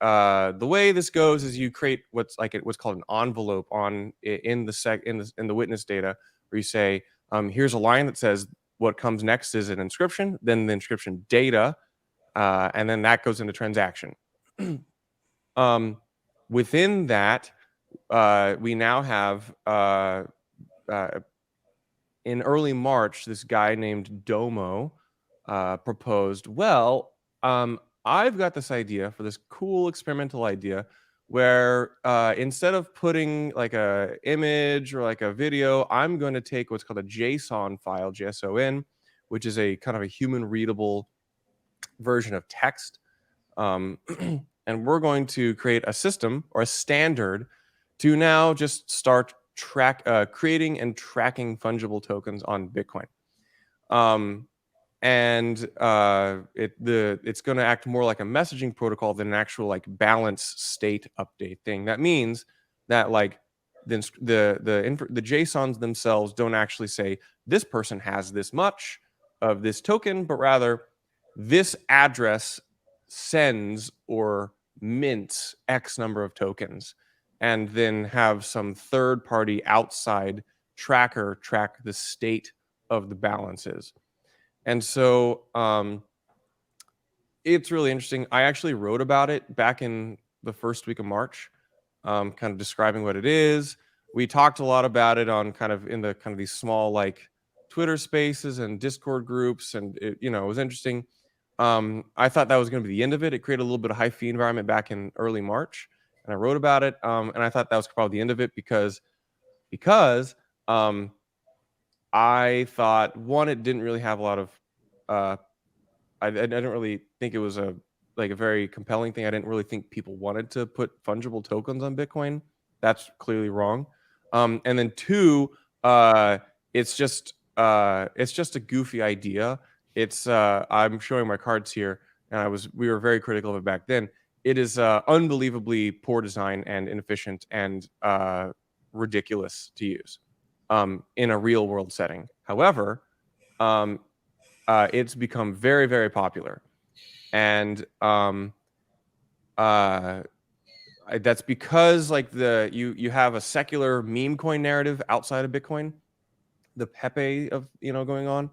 the way this goes is you create what's called an envelope in the witness data, where you say, here's a line that says what comes next is an inscription, then the inscription data, and then that goes into transaction. Within that, we now have in early March, this guy named Domo proposed, well, I've got this idea for this cool experimental idea where instead of putting like a image or like a video, I'm going to take what's called a JSON file, JSON, which is a kind of a human readable version of text. And we're going to create a system or a standard to now just start creating and tracking fungible tokens on Bitcoin. It's going to act more like a messaging protocol than an actual like balance state update thing. That means that like the JSONs themselves don't actually say this person has this much of this token, but rather this address sends or mints X number of tokens, and then have some third party outside tracker track the state of the balances. And so it's really interesting. I actually wrote about it back in the first week of March, kind of describing what it is. We talked a lot about it on kind of these small like Twitter spaces and Discord groups, and it was interesting. I thought that was going to be the end of it. It created a little bit of high fee environment back in early March, and I wrote about it. And I thought that was probably the end of it because I thought, one, it didn't really have a lot of I didn't really think it was a very compelling thing. I didn't really think people wanted to put fungible tokens on Bitcoin. That's clearly wrong. And then two, it's just a goofy idea. It's I'm showing my cards here, and we were very critical of it back then. It is unbelievably poor design and inefficient and ridiculous to use in a real world setting. However, it's become very, very popular, and that's because like you have a secular meme coin narrative outside of Bitcoin, the Pepe of going on,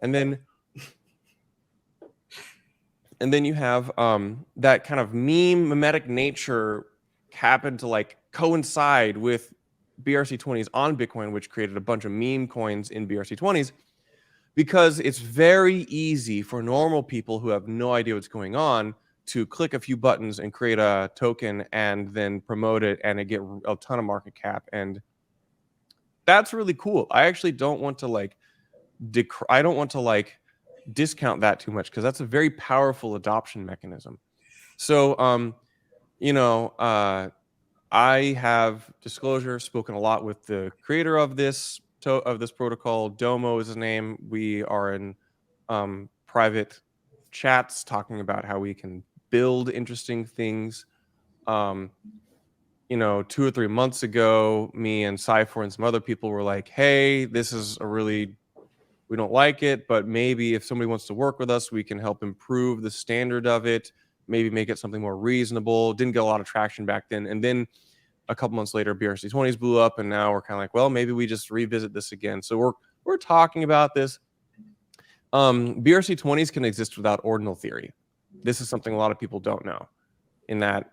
and then you have that kind of mimetic nature happen to like coincide with BRC20s on Bitcoin, which created a bunch of meme coins in BRC20s. Because it's very easy for normal people who have no idea what's going on to click a few buttons and create a token and then promote it, and it get a ton of market cap, and that's really cool. I actually don't want to like discount that too much, because that's a very powerful adoption mechanism. So I have disclosure spoken a lot with the creator of this protocol. Domo is his name. We are in private chats talking about how we can build interesting things. 2 or 3 months ago, me and Cypher and some other people were like, hey, this is we don't like it, but maybe if somebody wants to work with us, we can help improve the standard of it, maybe make it something more reasonable. Didn't get a lot of traction back then. And then a couple months later, BRC20s blew up, and now we're kind of like, well, maybe we just revisit this again. So we're talking about this. BRC20s can exist without ordinal theory. This is something a lot of people don't know, in that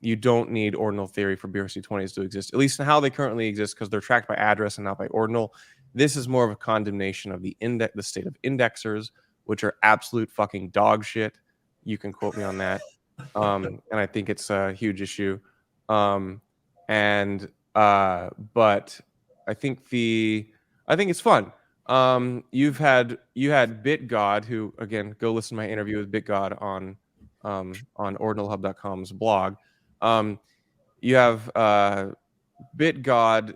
you don't need ordinal theory for BRC20s to exist, at least in how they currently exist, because they're tracked by address and not by ordinal. This is more of a condemnation of the state of indexers, which are absolute fucking dog shit. You can quote me on that. And I think it's a huge issue. But I think it's fun. You had BitGod, who, again, go listen to my interview with BitGod on ordinalhub.com's blog. You have BitGod,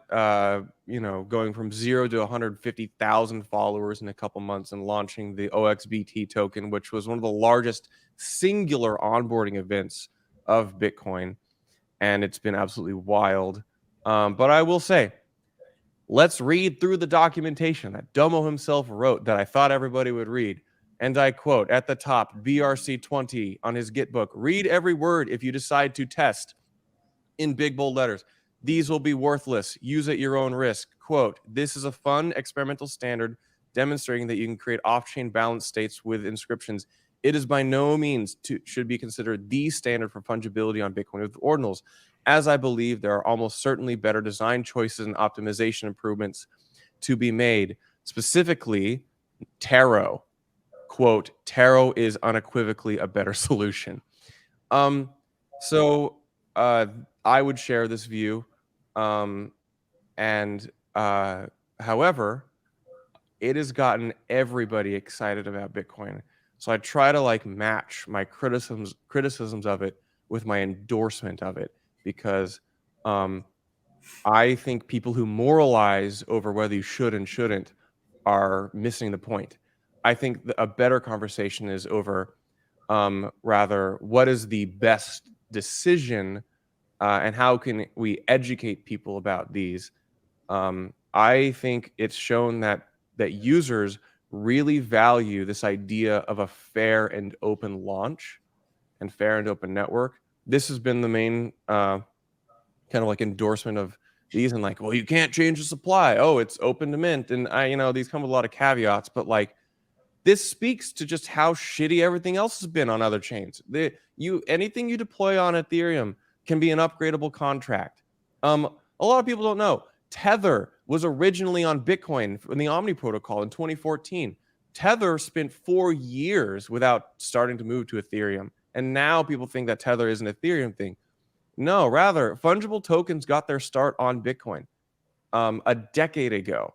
going from 0 to 150,000 followers in a couple months and launching the OXBT token, which was one of the largest singular onboarding events of Bitcoin. And it's been absolutely wild. But I will say, let's read through the documentation that Domo himself wrote that I thought everybody would read. And I quote at the top, BRC20 on his Gitbook, read every word if you decide to test, in big bold letters. These will be worthless. Use at your own risk. Quote, this is a fun experimental standard demonstrating that you can create off-chain balance states with inscriptions. It is by no means should be considered the standard for fungibility on Bitcoin with ordinals, as I believe there are almost certainly better design choices and optimization improvements to be made. Specifically, Taro. Quote, Taro is unequivocally a better solution. I I would share this view. However, it has gotten everybody excited about Bitcoin. So I try to like match my criticisms of it with my endorsement of it, because I think people who moralize over whether you should and shouldn't are missing the point. I think a better conversation is over rather what is the best decision, and how can we educate people about these. I think it's shown that users really value this idea of a fair and open launch and fair and open network. This has been the main kind of like endorsement of these, and like, well, you can't change the supply. Oh, it's open to mint, and these come with a lot of caveats, but like, this speaks to just how shitty everything else has been on other chains. Anything you deploy on Ethereum can be an upgradable contract. A lot of people don't know Tether was originally on Bitcoin in the Omni protocol in 2014. Tether spent 4 years without starting to move to Ethereum, and now people think that Tether is an Ethereum thing. No, rather, fungible tokens got their start on Bitcoin a decade ago.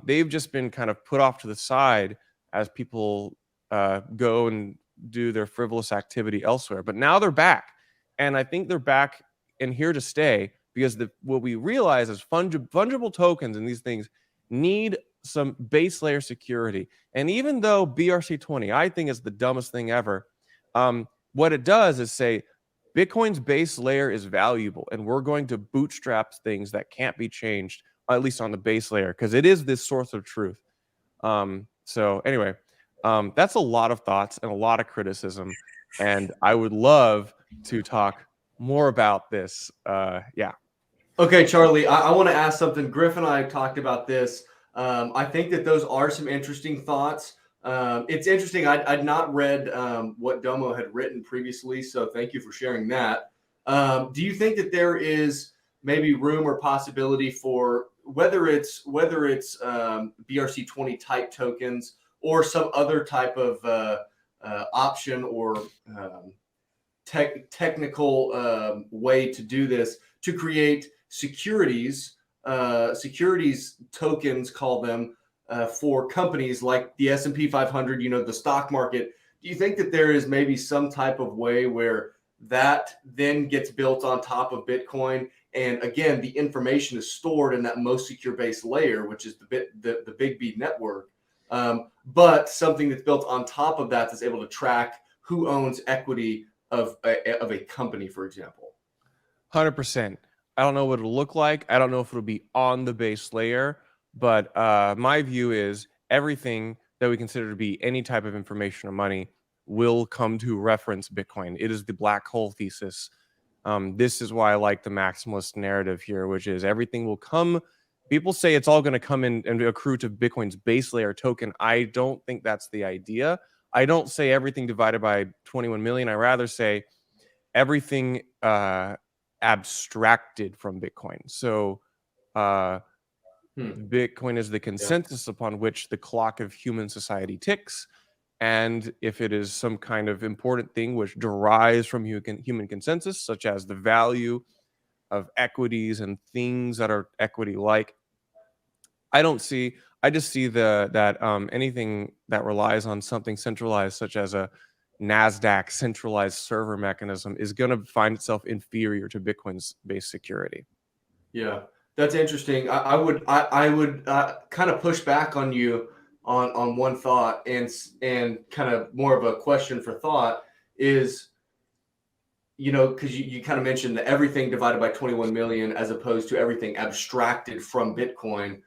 They've just been kind of put off to the side as people go and do their frivolous activity elsewhere. But now they're back. And I think they're back and here to stay, because what we realize is fungible tokens and these things need some base layer security. And even though BRC20, I think, is the dumbest thing ever, what it does is say, Bitcoin's base layer is valuable, and we're going to bootstrap things that can't be changed, at least on the base layer, because it is this source of truth. So anyway, that's a lot of thoughts and a lot of criticism, and I would love to talk more about this. Yeah. Okay, Charlie, I want to ask something. Griff and I talked about this. I think that those are some interesting thoughts. It's interesting. I'd not read what Domo had written previously, so thank you for sharing that. Do you think that there is maybe room or possibility for whether it's BRC20 type tokens or some other type of option or technical way to do this, to create securities tokens, call them, for companies like the S&P 500, the stock market? Do you think that there is maybe some type of way where that then gets built on top of Bitcoin? And again, the information is stored in that most secure base layer, which is the Big B network. But something that's built on top of that is able to track who owns equity of a company, for example. 100%. I don't know what it'll look like. I don't know if it'll be on the base layer, but my view is everything that we consider to be any type of information or money will come to reference Bitcoin. It is the black hole thesis. This is why I like the maximalist narrative here, which is everything will come. People say it's all going to come in and accrue to Bitcoin's base layer token. I don't think that's the idea. I don't say everything divided by 21 million. I rather say everything abstracted from Bitcoin. So Bitcoin is the consensus upon which the clock of human society ticks. And if it is some kind of important thing which derives from human consensus, such as the value of equities and things that are equity-like, I just see that anything that relies on something centralized, such as a NASDAQ centralized server mechanism, is going to find itself inferior to Bitcoin's base security. Yeah, that's interesting. I would kind of push back on you on one thought, and kind of more of a question for thought is, because you kind of mentioned that everything divided by 21 million as opposed to everything abstracted from Bitcoin.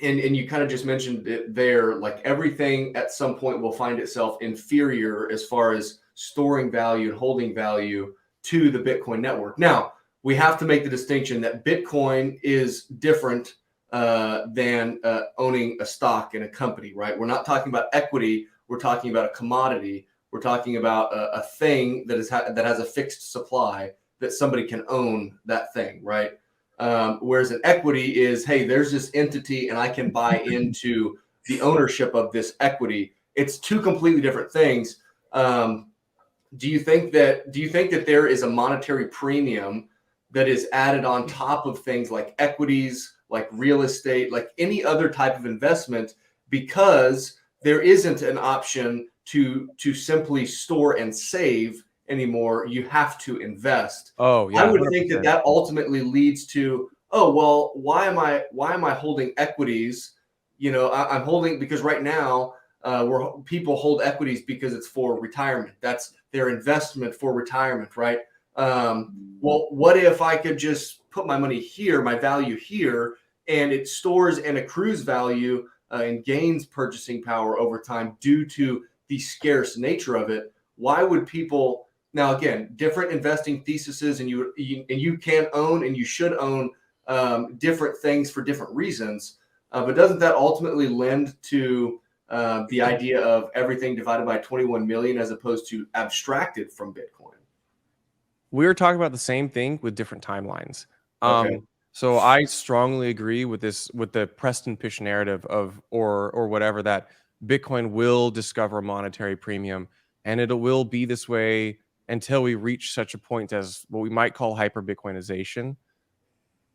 And you kind of just mentioned it there, like everything at some point will find itself inferior as far as storing value and holding value to the Bitcoin network. Now, we have to make the distinction that Bitcoin is different than owning a stock in a company, right? We're not talking about equity. We're talking about a commodity. We're talking about a thing that has a fixed supply that somebody can own that thing, right? Whereas an equity is, hey, there's this entity and I can buy into the ownership of this equity. It's two completely different things. do you think that there is a monetary premium that is added on top of things like equities, like real estate, like any other type of investment, because there isn't an option to simply store and save anymore? You have to invest. Oh I yeah, would think 100%. that ultimately leads to, oh well, why am I holding equities? I'm holding because right now where people hold equities because it's for retirement. That's their investment for retirement, right? Well, what if I could just put my money here, my value here, and it stores and accrues value and gains purchasing power over time due to the scarce nature of it? Why would people? Now, again, different investing theses, and you can own and you should own different things for different reasons. But doesn't that ultimately lend to the idea of everything divided by 21 million as opposed to abstracted from Bitcoin? We were talking about the same thing with different timelines. Okay. So I strongly agree with the Preston Pysh narrative of or whatever, that Bitcoin will discover a monetary premium, and it will be this way until we reach such a point as what we might call hyper Bitcoinization.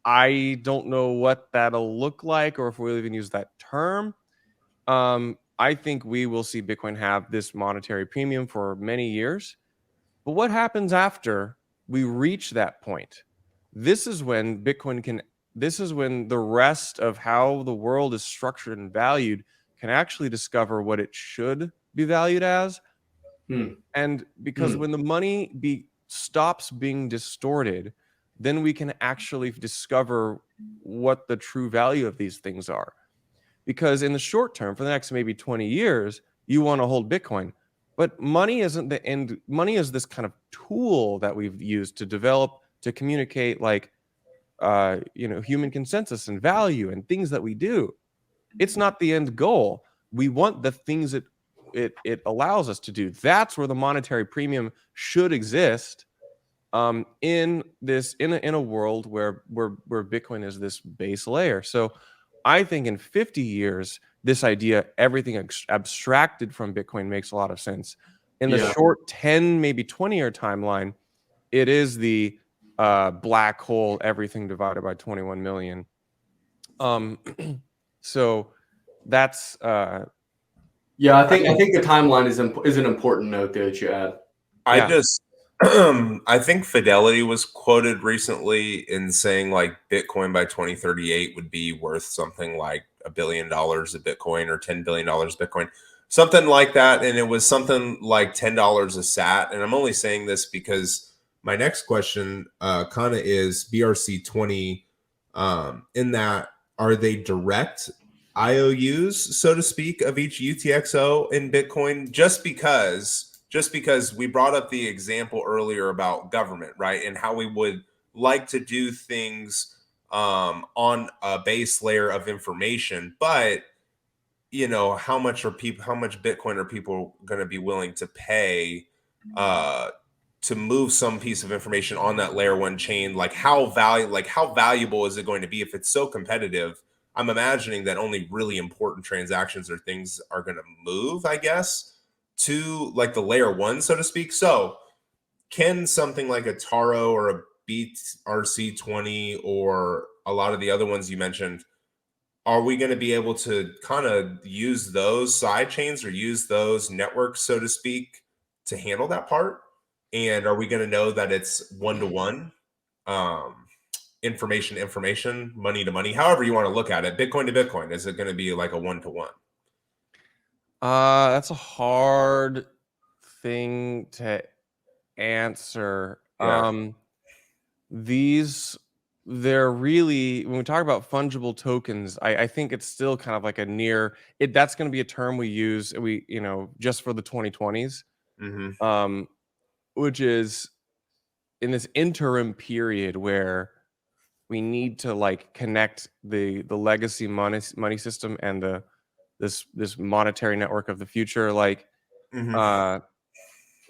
I don't know what that'll look like, or if we'll even use that term. I think we will see Bitcoin have this monetary premium for many years. But what happens after we reach that point? This is when this is when the rest of how the world is structured and valued can actually discover what it should be valued as. And because when the money stops being distorted, then we can actually discover what the true value of these things are. Because in the short term, for the next maybe 20 years, you want to hold Bitcoin. But money isn't the end. Money is this kind of tool that we've used to develop, to communicate, like, human consensus and value and things that we do. It's not the end goal. We want the things that it allows us to do. That's where the monetary premium should exist. In a world where Bitcoin is this base layer. So I think in 50 years, this idea, everything abstracted from Bitcoin, makes a lot of sense. In the short 10, maybe 20-year timeline, it is the black hole, everything divided by 21 million. So that's Yeah, I think the timeline is an important note there that you add. I Yeah. just I think Fidelity was quoted recently in saying like Bitcoin by 2038 would be worth something like $1 billion a Bitcoin or $10 billion a Bitcoin, something like that. And it was something like $10 a sat. And I'm only saying this because my next question kind of is BRC20, in that, are they direct IOUs, so to speak, of each UTXO in Bitcoin? Just because we brought up the example earlier about government, right? And how we would like to do things on a base layer of information, but how much Bitcoin are people going to be willing to pay to move some piece of information on that layer one chain? Like how valuable is it going to be if it's so competitive? I'm imagining that only really important transactions or things are going to move, I guess, to like the layer one, so to speak. So can something like a Taro or a BRC20 or a lot of the other ones you mentioned, are we going to be able to kind of use those side chains or use those networks, so to speak, to handle that part? And are we going to know that it's one-to-one, information, money to money, however you want to look at it, Bitcoin to Bitcoin? Is it going to be like a one-to-one? That's a hard thing to answer. Yeah. They're really, when we talk about fungible tokens, I think it's still kind of like that's going to be a term we use, just for the 2020s, which is in this interim period where we need to like connect the legacy money system and this monetary network of the future. Like,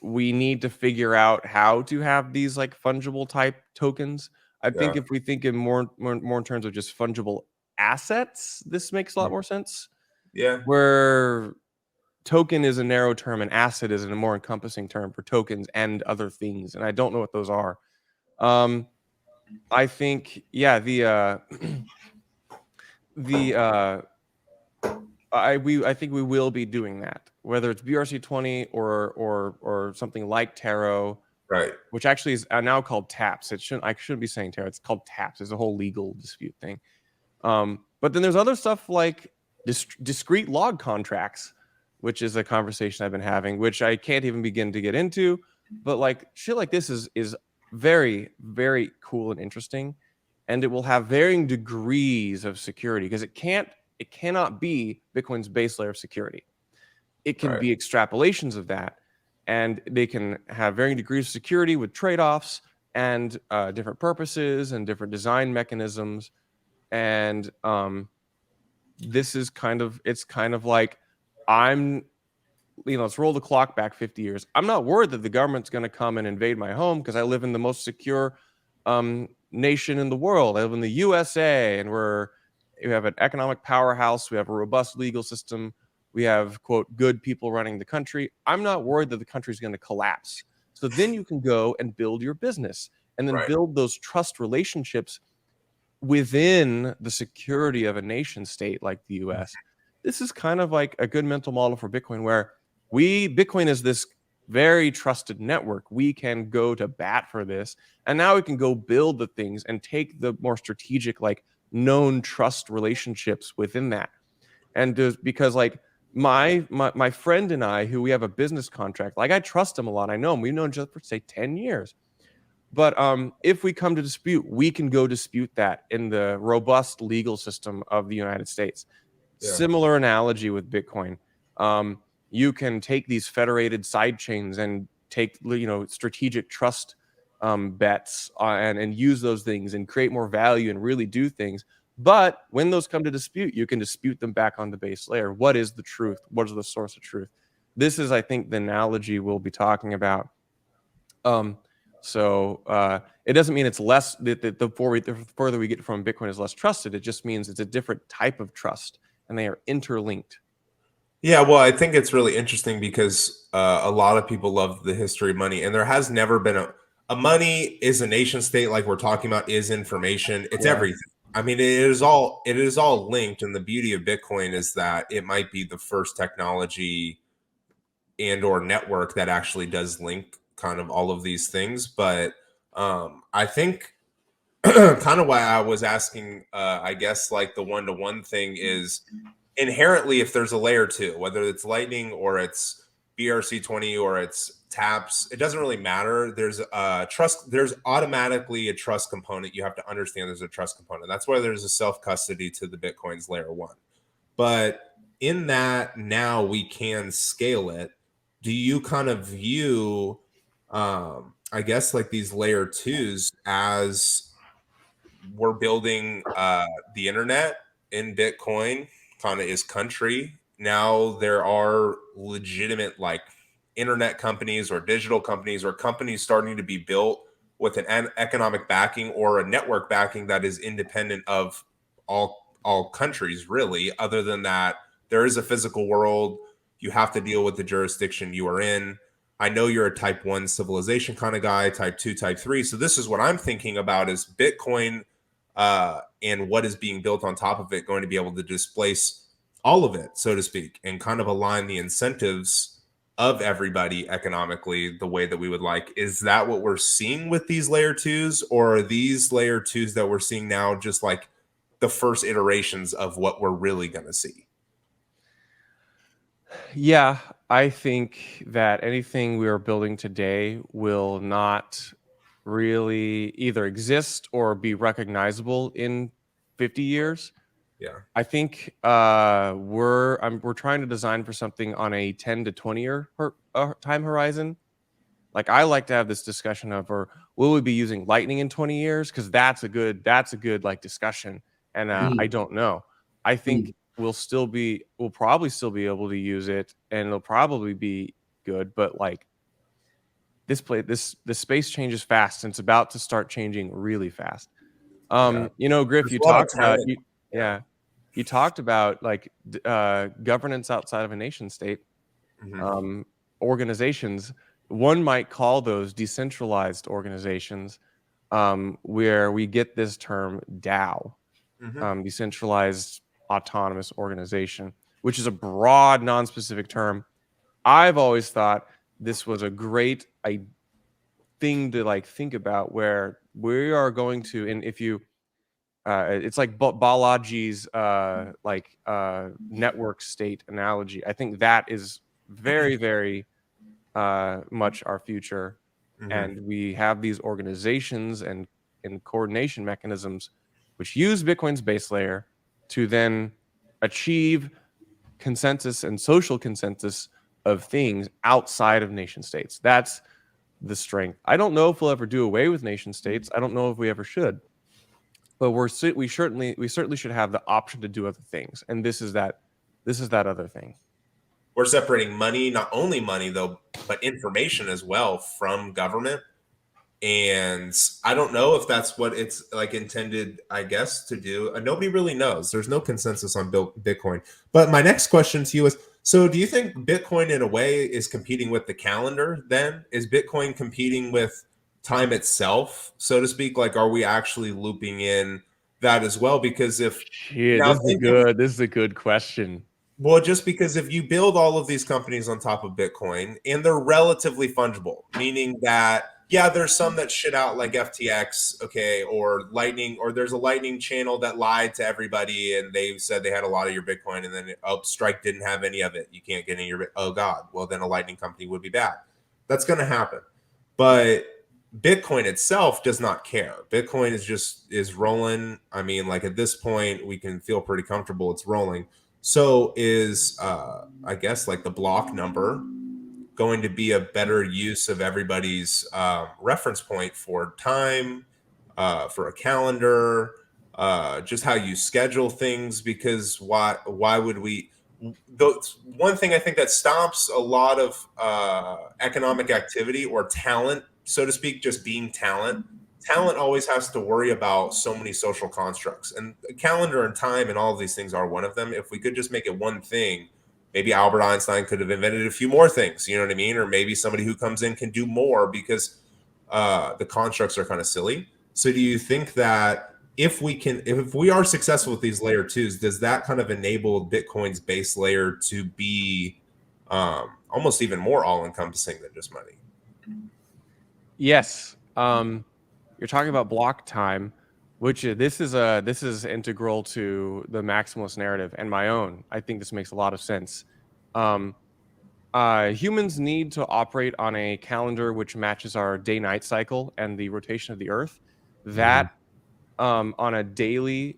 we need to figure out how to have these like fungible type tokens. I think if we think in more in terms of just fungible assets, this makes a lot more sense. Yeah. Where token is a narrow term and asset is a more encompassing term for tokens and other things, and I don't know what those are. I think, yeah, I think we will be doing that, whether it's BRC20 or something like Taro, Right. which actually is now called TAPS. I shouldn't be saying Taro. It's called TAPS. It's a whole legal dispute thing. But then there's other stuff like discrete log contracts, which is a conversation I've been having, which I can't even begin to get into. But like shit like this is very, very cool and interesting, and it will have varying degrees of security because it cannot be Bitcoin's base layer of security. It can be extrapolations of that, and they can have varying degrees of security with trade-offs and different purposes and different design mechanisms. And this is kind of like, let's roll the clock back 50 years. I'm not worried that the government's going to come and invade my home because I live in the most secure nation in the world. I live in the USA, and we have an economic powerhouse. We have a robust legal system. We have, quote, good people running the country. I'm not worried that the country's going to collapse. So then you can go and build your business and then build those trust relationships within the security of a nation state like the US. This is kind of like a good mental model for Bitcoin, where Bitcoin is this very trusted network. We can go to bat for this, and now we can go build the things and take the more strategic, like known trust relationships within that. And because like my friend and I, who we have a business contract, like I trust him a lot. I know him. We've known each other for say 10 years. But if we come to dispute, we can go dispute that in the robust legal system of the United States. Yeah. Similar analogy with Bitcoin. You can take these federated side chains and take strategic trust bets and use those things and create more value and really do things. But when those come to dispute, you can dispute them back on the base layer. What is the truth? What is the source of truth? This is, I think, the analogy we'll be talking about. So it doesn't mean it's less. The further we get from Bitcoin is less trusted. It just means it's a different type of trust, and they are interlinked. Yeah, well, I think it's really interesting because a lot of people love the history of money, and there has never been a money is a nation state like we're talking about, is information. It's everything. I mean, it is all linked, and the beauty of Bitcoin is that it might be the first technology and or network that actually does link kind of all of these things. But I think kind of why I was asking, I guess, like the one-to-one thing is inherently, if there's a layer 2, whether it's Lightning or it's BRC20 or it's TAPS, it doesn't really matter. There's trust. There's automatically a trust component. You have to understand there's a trust component. That's why there's a self-custody to the Bitcoin's layer 1. But in that, now we can scale it. Do you kind of view, I guess, like these layer 2s as we're building the internet in Bitcoin kind of is country? Now there are legitimate like internet companies or digital companies or companies starting to be built with an economic backing or a network backing that is independent of all countries, really. Other than that, there is a physical world. You have to deal with the jurisdiction you are in. I know you're a type 1 civilization kind of guy, type 2, type 3. So this is what I'm thinking about is Bitcoin and what is being built on top of it going to be able to displace all of it, so to speak, and kind of align the incentives of everybody economically the way that we would like. Is that what we're seeing with these layer 2s, or are these layer 2s that we're seeing now just like the first iterations of what we're really going to see? Yeah, I think that anything we are building today will not really either exist or be recognizable in 50 years. Yeah, I think we're trying to design for something on a 10 to 20 year time horizon. Like, I like to have this discussion of, or will we be using Lightning in 20 years? Because that's a good like discussion. And I don't know. I think we'll probably still be able to use it, and it'll probably be good. But like this space changes fast, and it's about to start changing really fast. Griff, you talked about you talked about like governance outside of a nation state. organizations. One might call those decentralized organizations, where we get this term DAO, decentralized autonomous organization, which is a broad, non-specific term. I've always thought this was a great thing to like think about, where we are going to, and if you, it's like Balaji's network state analogy. I think that is very, very much our future. And we have these organizations and coordination mechanisms which use Bitcoin's base layer to then achieve consensus and social consensus of things outside of nation states. That's the strength. I don't know if we'll ever do away with nation states. I don't know if we ever should, but we certainly should have the option to do other things. And this is that other thing. We're separating money, not only money though, but information as well from government. And I don't know if that's what it's like intended, I guess, to do. Nobody really knows. There's no consensus on Bitcoin. But my next question to you is, so do you think Bitcoin in a way is competing with the calendar then? Is Bitcoin competing with time itself, so to speak? Like, are we actually looping in that as well? Because if this is a good question. Well, just because if you build all of these companies on top of Bitcoin and they're relatively fungible, meaning that, yeah, there's some that shit out like FTX, okay, or Lightning, or there's a Lightning channel that lied to everybody and they said they had a lot of your Bitcoin and then, Strike didn't have any of it. You can't get any of your, oh God, well, then a Lightning company would be bad. That's going to happen. But Bitcoin itself does not care. Bitcoin is rolling. I mean, like at this point, we can feel pretty comfortable it's rolling. So is, I guess, like the block number going to be a better use of everybody's reference point for time, for a calendar, just how you schedule things? Because why would we? One thing I think that stops a lot of economic activity or talent, so to speak, just being talent. Talent always has to worry about so many social constructs, and calendar and time and all of these things are one of them. If we could just make it one thing, maybe Albert Einstein could have invented a few more things, you know what I mean? Or maybe somebody who comes in can do more because the constructs are kind of silly. So do you think that if we are successful with these layer twos, does that kind of enable Bitcoin's base layer to be almost even more all encompassing than just money? Yes. You're talking about block time, which this is integral to the maximalist narrative and my own. I think this makes a lot of sense. Humans need to operate on a calendar which matches our day-night cycle and the rotation of the Earth. That on a daily,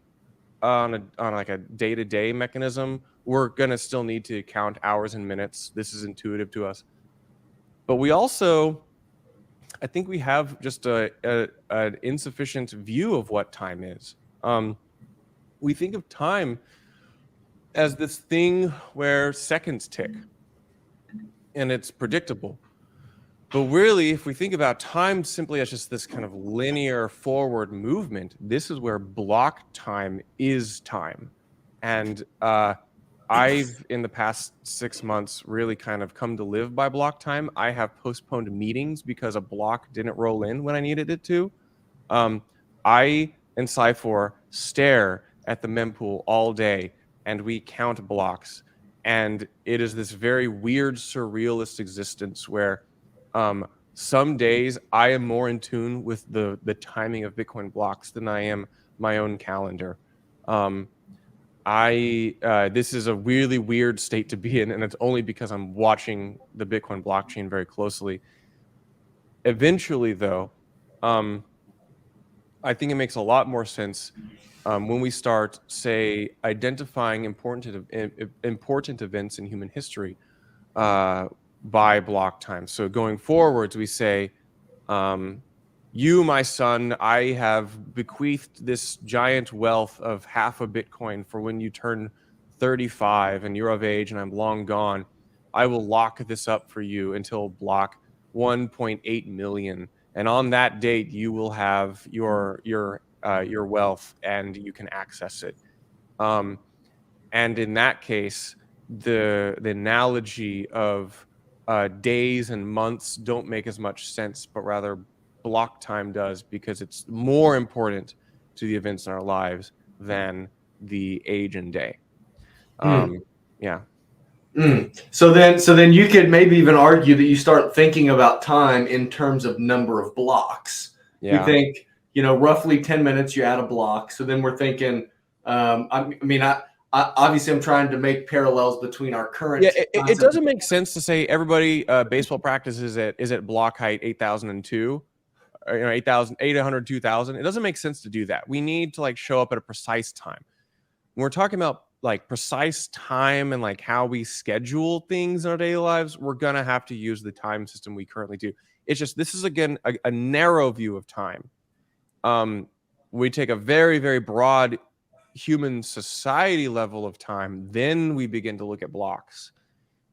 on like a day-to-day mechanism, we're gonna still need to count hours and minutes. This is intuitive to us, but we also, I think we have just an insufficient view of what time is. We think of time as this thing where seconds tick and it's predictable. But really, if we think about time simply as just this kind of linear forward movement, this is where block time is time. And I've, in the past 6 months, really kind of come to live by block time. I have postponed meetings because a block didn't roll in when I needed it to. I and Cypher stare at the mempool all day, and we count blocks. And it is this very weird, surrealist existence where some days I am more in tune with the timing of Bitcoin blocks than I am my own calendar. This is a really weird state to be in, and it's only because I'm watching the Bitcoin blockchain very closely. Eventually, though, I think it makes a lot more sense when we start, say, identifying important events in human history by block time. So going forwards, we say, you, my son, I have bequeathed this giant wealth of half a Bitcoin for when you turn 35 and you're of age and I'm long gone. I will lock this up for you until block 1.8 million. And on that date, you will have your wealth and you can access it. And in that case, the analogy of days and months don't make as much sense, but rather block time does, because it's more important to the events in our lives than the age and day. Yeah. So then you could maybe even argue that you start thinking about time in terms of number of blocks. Yeah. You think, roughly 10 minutes, you add a block. So then we're thinking, obviously I'm trying to make parallels between our current. Yeah, it doesn't make sense to say everybody baseball practice is at block height 8,002, or 8,800, 2,000. It doesn't make sense to do that. We need to like show up at a precise time. When we're talking about like precise time and like how we schedule things in our daily lives, we're gonna have to use the time system we currently do. It's just, this is again a narrow view of time. We take a very, very broad human society level of time, then we begin to look at blocks,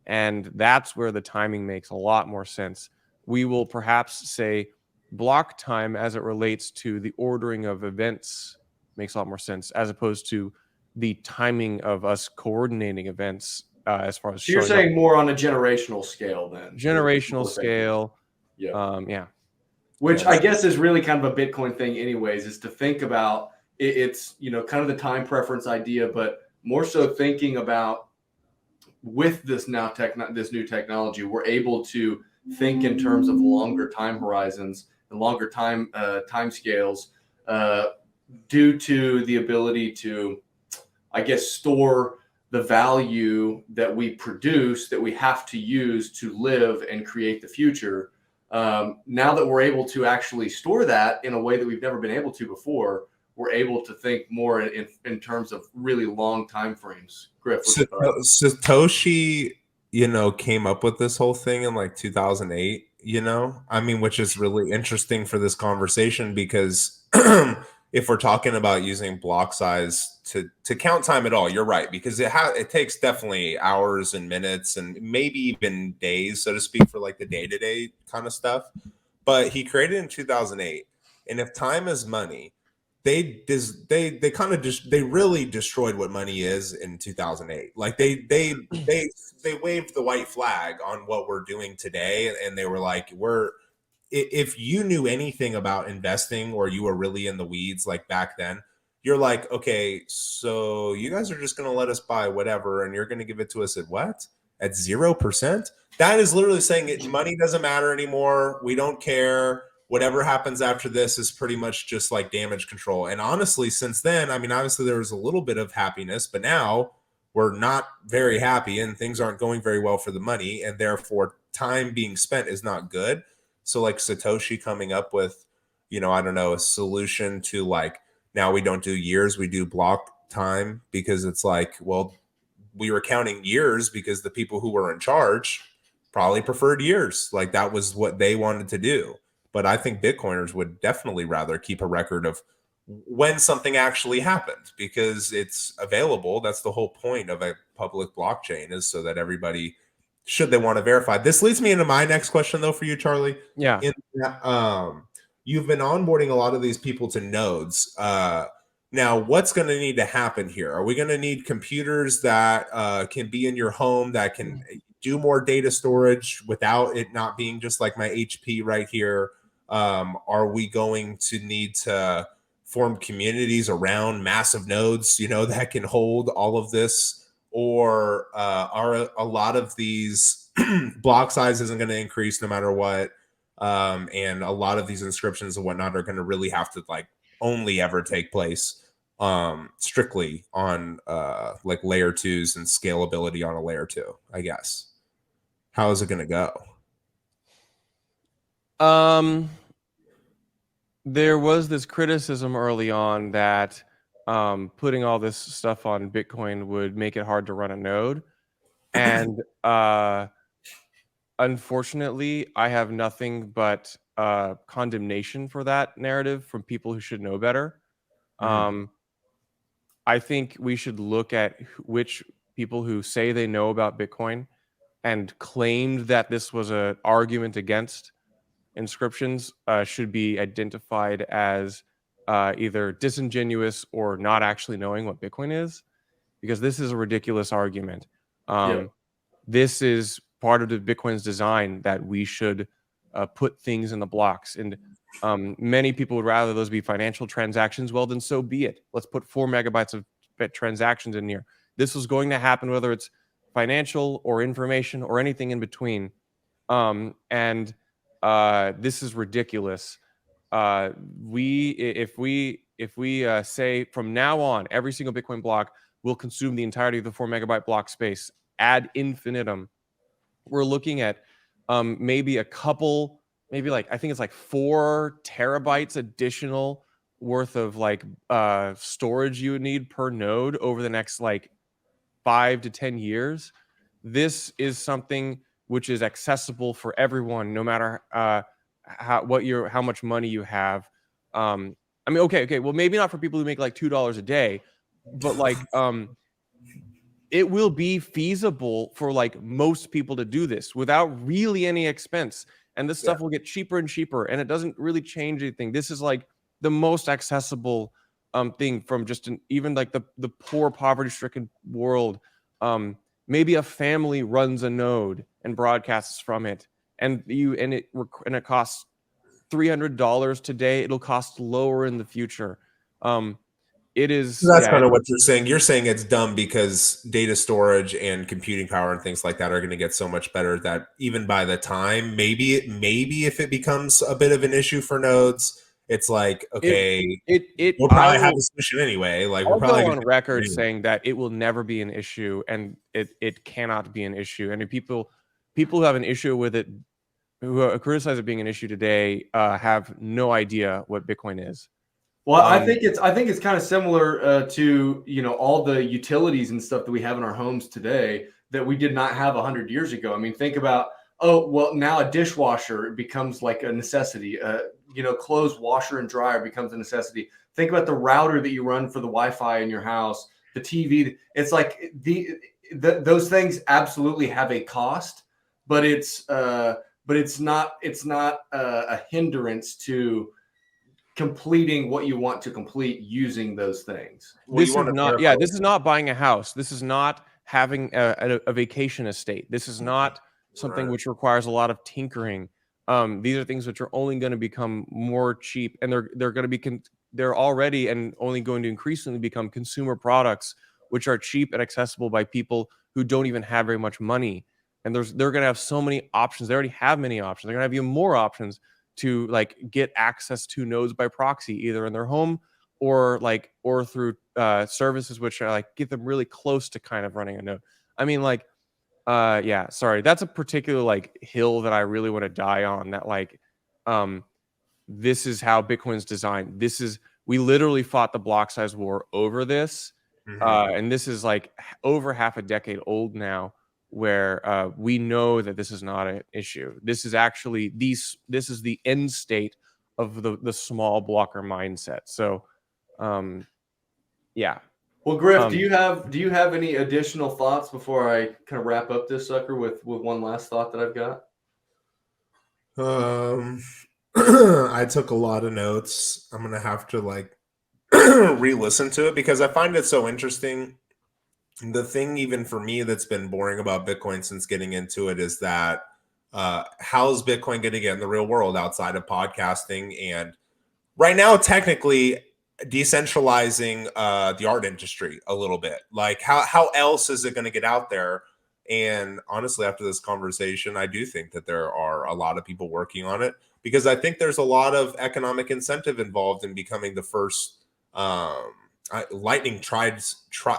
and that's where the timing makes a lot more sense. We will perhaps say block time as it relates to the ordering of events makes a lot more sense, as opposed to the timing of us coordinating events as far as So you're saying more on a generational scale then. Generational scale. Yeah. Which I guess is really kind of a Bitcoin thing anyways, is to think about it's, kind of the time preference idea, but more so thinking about with this this new technology, we're able to think in terms of longer time horizons and longer time scales due to the ability to, I guess, store the value that we produce that we have to use to live and create the future. Now that we're able to actually store that in a way that we've never been able to before, we're able to think more in terms of really long time frames. Griff, Satoshi, came up with this whole thing in like 2008, which is really interesting for this conversation, because if we're talking about using block size to count time at all, you're right, because it takes definitely hours and minutes and maybe even days, so to speak, for like the day-to-day kind of stuff. But he created it in 2008, and if time is money, they really destroyed what money is in 2008. Like they waved the white flag on what we're doing today, and they were like, if you knew anything about investing or you were really in the weeds like back then, you're like, okay, so you guys are just going to let us buy whatever, and you're going to give it to us at what? At 0%? That is literally saying money doesn't matter anymore. We don't care. Whatever happens after this is pretty much just like damage control. And honestly, since then, obviously there was a little bit of happiness, but now we're not very happy and things aren't going very well for the money, and therefore time being spent is not good. So like Satoshi coming up with, I don't know, a solution to like, now we don't do years, we do block time, because it's like, well, we were counting years because the people who were in charge probably preferred years. Like that was what they wanted to do. But I think Bitcoiners would definitely rather keep a record of when something actually happened, because it's available. That's the whole point of a public blockchain, is so that everybody, should they want to verify. This leads me into my next question, though, for you, Charlie. Yeah. You've been onboarding a lot of these people to nodes. Now, what's going to need to happen here? Are we going to need computers that can be in your home, that can do more data storage without it not being just like my HP right here? Are we going to need to form communities around massive nodes, that can hold all of this? Or are a lot of these block size isn't going to increase no matter what? And a lot of these inscriptions and whatnot are going to really have to like only ever take place strictly on like layer 2s and scalability on a layer 2, I guess. How is it going to go? There was this criticism early on that putting all this stuff on Bitcoin would make it hard to run a node. And unfortunately, I have nothing but condemnation for that narrative from people who should know better. I think we should look at which people who say they know about Bitcoin and claimed that this was an argument against inscriptions should be identified as either disingenuous or not actually knowing what Bitcoin is, because this is a ridiculous argument. Yeah. This is part of the Bitcoin's design, that we should put things in the blocks. And many people would rather those be financial transactions. Well, then so be it. Let's put 4 megabytes of transactions in here. This was going to happen, whether it's financial or information or anything in between. And this is ridiculous. If we say from now on, every single Bitcoin block will consume the entirety of the 4 megabyte block space ad infinitum, we're looking at maybe a couple, maybe like, I think it's like 4 terabytes additional worth of like storage you would need per node over the next like 5 to 10 years. This is something which is accessible for everyone, no matter how much money you have. I mean, okay, well, maybe not for people who make like $2 a day, but like it will be feasible for like most people to do this without really any expense, and this stuff will get cheaper and cheaper, and it doesn't really change anything. This is like the most accessible thing from just even like the poor, poverty-stricken world. Maybe a family runs a node and broadcasts from it, and it costs $300 today. It'll cost lower in the future. It is. That's kind of what you're saying. You're saying it's dumb because data storage and computing power and things like that are going to get so much better that even by the time, maybe if it becomes a bit of an issue for nodes, it's like, okay, we'll probably have a solution anyway. Like, I'll we're probably go on record saying that it will never be an issue, and it cannot be an issue. And people who have an issue with it, who criticize it being an issue today, have no idea what Bitcoin is. Well, I think it's kind of similar to, you know, all the utilities and stuff that we have in our homes today that we did not have 100 years ago. I mean, think about, now a dishwasher becomes like a necessity. You know, clothes washer and dryer becomes a necessity. Think about the router that you run for the Wi-Fi in your house, the TV. It's like those things absolutely have a cost, but it's not a hindrance to completing what you want to complete using those things. This is not buying a house. This is not having a vacation estate. This is not something which requires a lot of tinkering. These are things which are only going to become more cheap, and they're already and only going to increasingly become consumer products, which are cheap and accessible by people who don't even have very much money. And they're going to have so many options. They already have many options. They're going to have even more options to like get access to nodes by proxy, either in their home or through services which are like get them really close to kind of running a node. I mean, like, sorry, that's a particular like hill that I really want to die on. That like, this is how Bitcoin's designed. We literally fought the block size war over this, and this is like over half a decade old now, where we know that this is not an issue. This is actually this is the end state of the small blocker mindset. So, yeah. Well, Griff, do you have any additional thoughts before I kind of wrap up this sucker with one last thought that I've got? I took a lot of notes. I'm gonna have to like re-listen to it because I find it so interesting. The thing, even for me, that's been boring about Bitcoin since getting into it is that how's Bitcoin going to get in the real world outside of podcasting? And right now, technically, decentralizing the art industry a little bit. Like, how else is it going to get out there? And honestly, after this conversation, I do think that there are a lot of people working on it because I think there's a lot of economic incentive involved in becoming the first. Lightning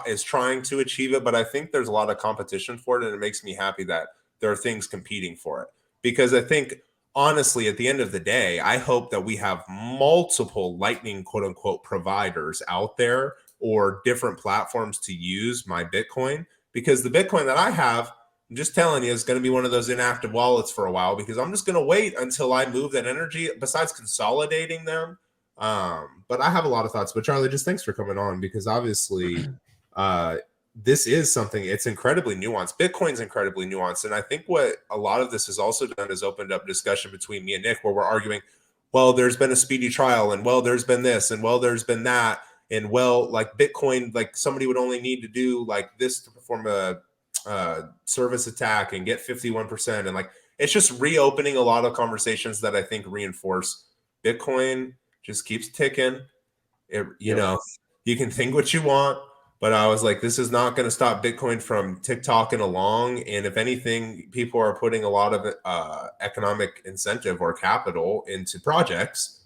is trying to achieve it, but I think there's a lot of competition for it, and it makes me happy that there are things competing for it. Because I think, honestly, at the end of the day, I hope that we have multiple Lightning quote-unquote providers out there or different platforms to use my Bitcoin. Because the Bitcoin that I have, I'm just telling you, is going to be one of those inactive wallets for a while because I'm just going to wait until I move that energy, besides consolidating them. But I have a lot of thoughts. But Charlie, just thanks for coming on because obviously this is something, it's incredibly nuanced. Bitcoin's incredibly nuanced. And I think what a lot of this has also done is opened up discussion between me and Nick where we're arguing, well, there's been a speedy trial and well, there's been this and well, there's been that. And well, like Bitcoin, like somebody would only need to do like this to perform a service attack and get 51%. And like, it's just reopening a lot of conversations that I think reinforce Bitcoin just keeps ticking. You know, you can think what you want, but I was like, this is not going to stop Bitcoin from tick-tocking along. And if anything, people are putting a lot of economic incentive or capital into projects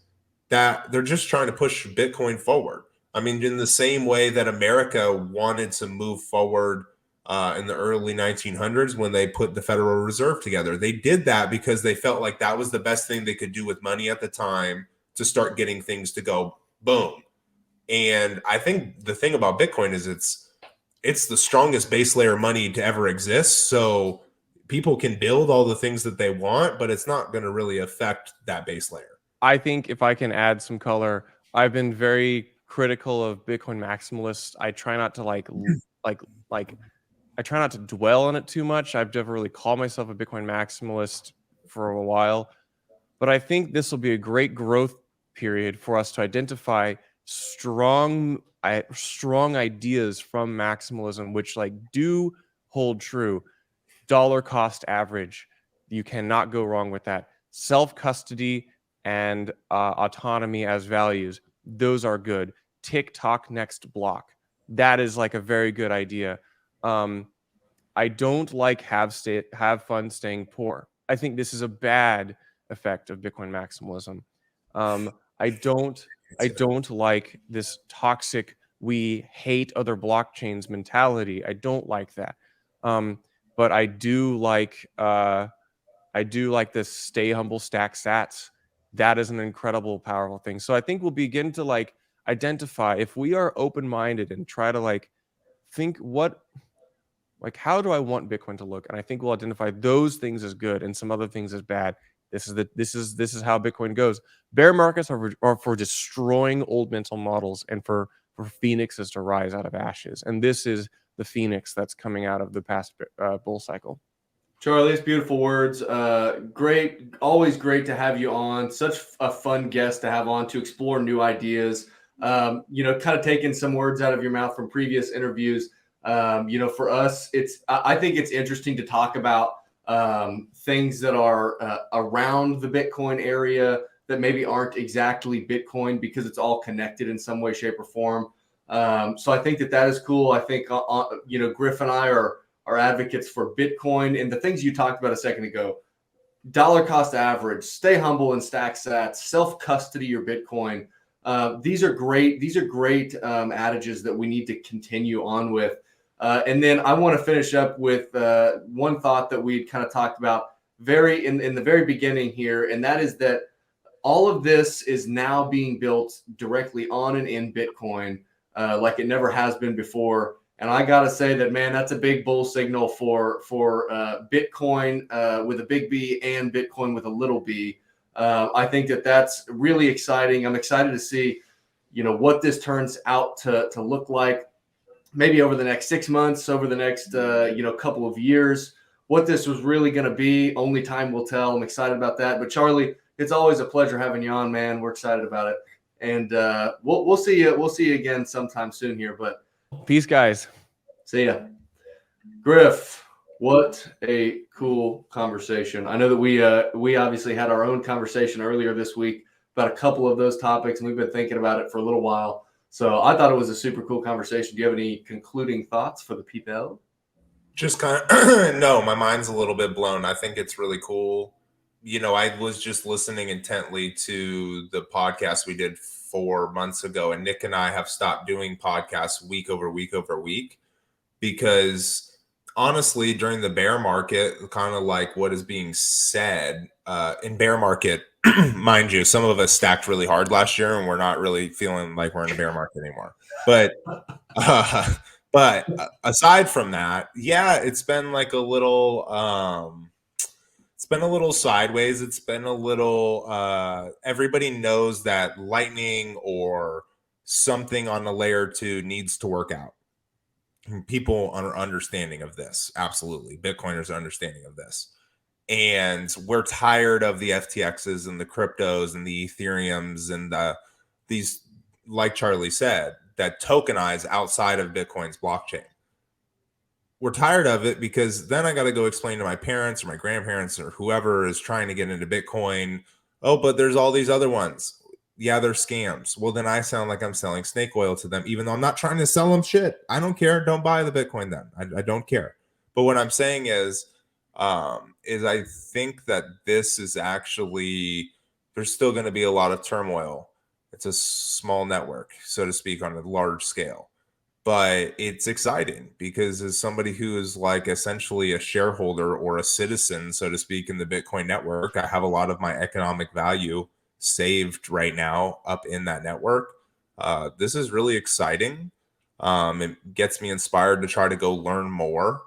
that they're just trying to push Bitcoin forward. I mean, in the same way that America wanted to move forward in the early 1900s when they put the Federal Reserve together. They did that because they felt like that was the best thing they could do with money at the time to start getting things to go boom. And I think the thing about Bitcoin is it's the strongest base layer money to ever exist. So people can build all the things that they want, but it's not going to really affect that base layer. I think if I can add some color, I've been very critical of Bitcoin maximalists. I try not to I try not to dwell on it too much. I've never really called myself a Bitcoin maximalist for a while, but I think this will be a great growth period for us to identify strong ideas from maximalism, which like do hold true. Dollar cost average, you cannot go wrong with that. Self-custody and autonomy as values, those are good. TikTok next block, that is like a very good idea. I don't like have fun staying poor. I think this is a bad effect of Bitcoin maximalism. I don't like this toxic we hate other blockchains mentality. I don't like that. But I do like this stay humble, stack sats. That is an incredible, powerful thing. So I think we'll begin to like identify if we are open-minded and try to like think how do I want Bitcoin to look? And I think we'll identify those things as good and some other things as bad. This is how Bitcoin goes. Bear markets are for destroying old mental models and for phoenixes to rise out of ashes. And this is the phoenix that's coming out of the past bull cycle. Charlie, it's beautiful words. Great, always great to have you on. Such a fun guest to have on to explore new ideas. Kind of taking some words out of your mouth from previous interviews. For us, I think it's interesting to talk about things that are around the Bitcoin area that maybe aren't exactly Bitcoin because it's all connected in some way, shape, or form. So I think that is cool. I think, Griff and I are advocates for Bitcoin and the things you talked about a second ago. Dollar cost average, stay humble and stack sats, self-custody your Bitcoin. These are great adages that we need to continue on with. And then I want to finish up with one thought that we kind of talked about in the very beginning here, and that is that all of this is now being built directly on and in Bitcoin, like it never has been before. And I got to say that, man, that's a big bull signal for Bitcoin with a big B and Bitcoin with a little b. I think that's really exciting. I'm excited to see, what this turns out to look like. Maybe over the next 6 months, over the next, couple of years, what this was really going to be, only time will tell. I'm excited about that. But Charlie, it's always a pleasure having you on, man. We're excited about it. And we'll see you. We'll see you again sometime soon here, but peace, guys. See ya. Griff, what a cool conversation. I know that we obviously had our own conversation earlier this week about a couple of those topics, and we've been thinking about it for a little while. So I thought it was a super cool conversation. Do you have any concluding thoughts for the people? Just kind of, no, my mind's a little bit blown. I think it's really cool. I was just listening intently to the podcast we did 4 months ago, and Nick and I have stopped doing podcasts week over week over week because honestly, during the bear market, kind of like what is being said in bear market, mind you, some of us stacked really hard last year and we're not really feeling like we're in a bear market anymore. But aside from that, yeah, it's been like a little, it's been a little sideways. It's been a little, everybody knows that Lightning or something on a layer 2 needs to work out. People are understanding of this. Absolutely. Bitcoiners are understanding of this. And we're tired of the FTXs and the cryptos and the Ethereums and these, like Charlie said, that tokenize outside of Bitcoin's blockchain. we're tired of it because then I got to go explain to my parents or my grandparents or whoever is trying to get into Bitcoin. Oh, but there's all these other ones. Yeah, they're scams. Well, then I sound like I'm selling snake oil to them, even though I'm not trying to sell them shit. I don't care. Don't buy the Bitcoin then. I don't care. But what I'm saying is I think that this is actually, there's still going to be a lot of turmoil. It's a small network, so to speak, on a large scale. But it's exciting because as somebody who is like essentially a shareholder or a citizen, so to speak, in the Bitcoin network, I have a lot of my economic value saved right now up in that network. This is really exciting. It gets me inspired to try to go learn more.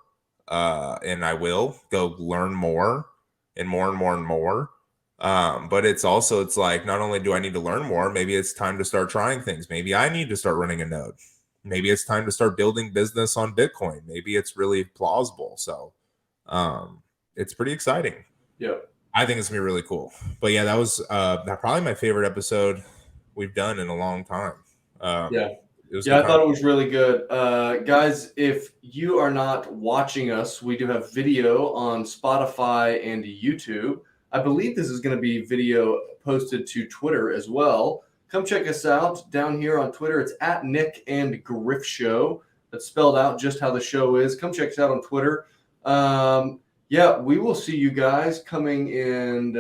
And I will go learn more and more and more and more. But it's like, not only do I need to learn more, maybe it's time to start trying things. Maybe I need to start running a node. Maybe it's time to start building business on Bitcoin. Maybe it's really plausible. So it's pretty exciting. Yeah. I think it's going to be really cool. But yeah, that was probably my favorite episode we've done in a long time. Yeah, I thought it was really good. Guys, if you are not watching us, we do have video on Spotify and YouTube. I believe this is going to be video posted to Twitter as well. Come check us out down here on Twitter. It's at Nyc and Griff Show. That's spelled out just how the show is. Come check us out on Twitter. Yeah, we will see you guys coming in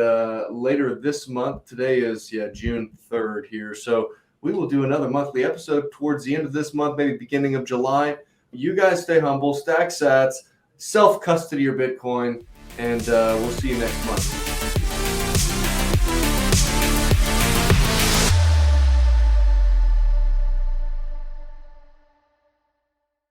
later this month. Today is June 3rd here. So we will do another monthly episode towards the end of this month, maybe beginning of July. You guys stay humble, stack sats, self-custody your Bitcoin, and we'll see you next month.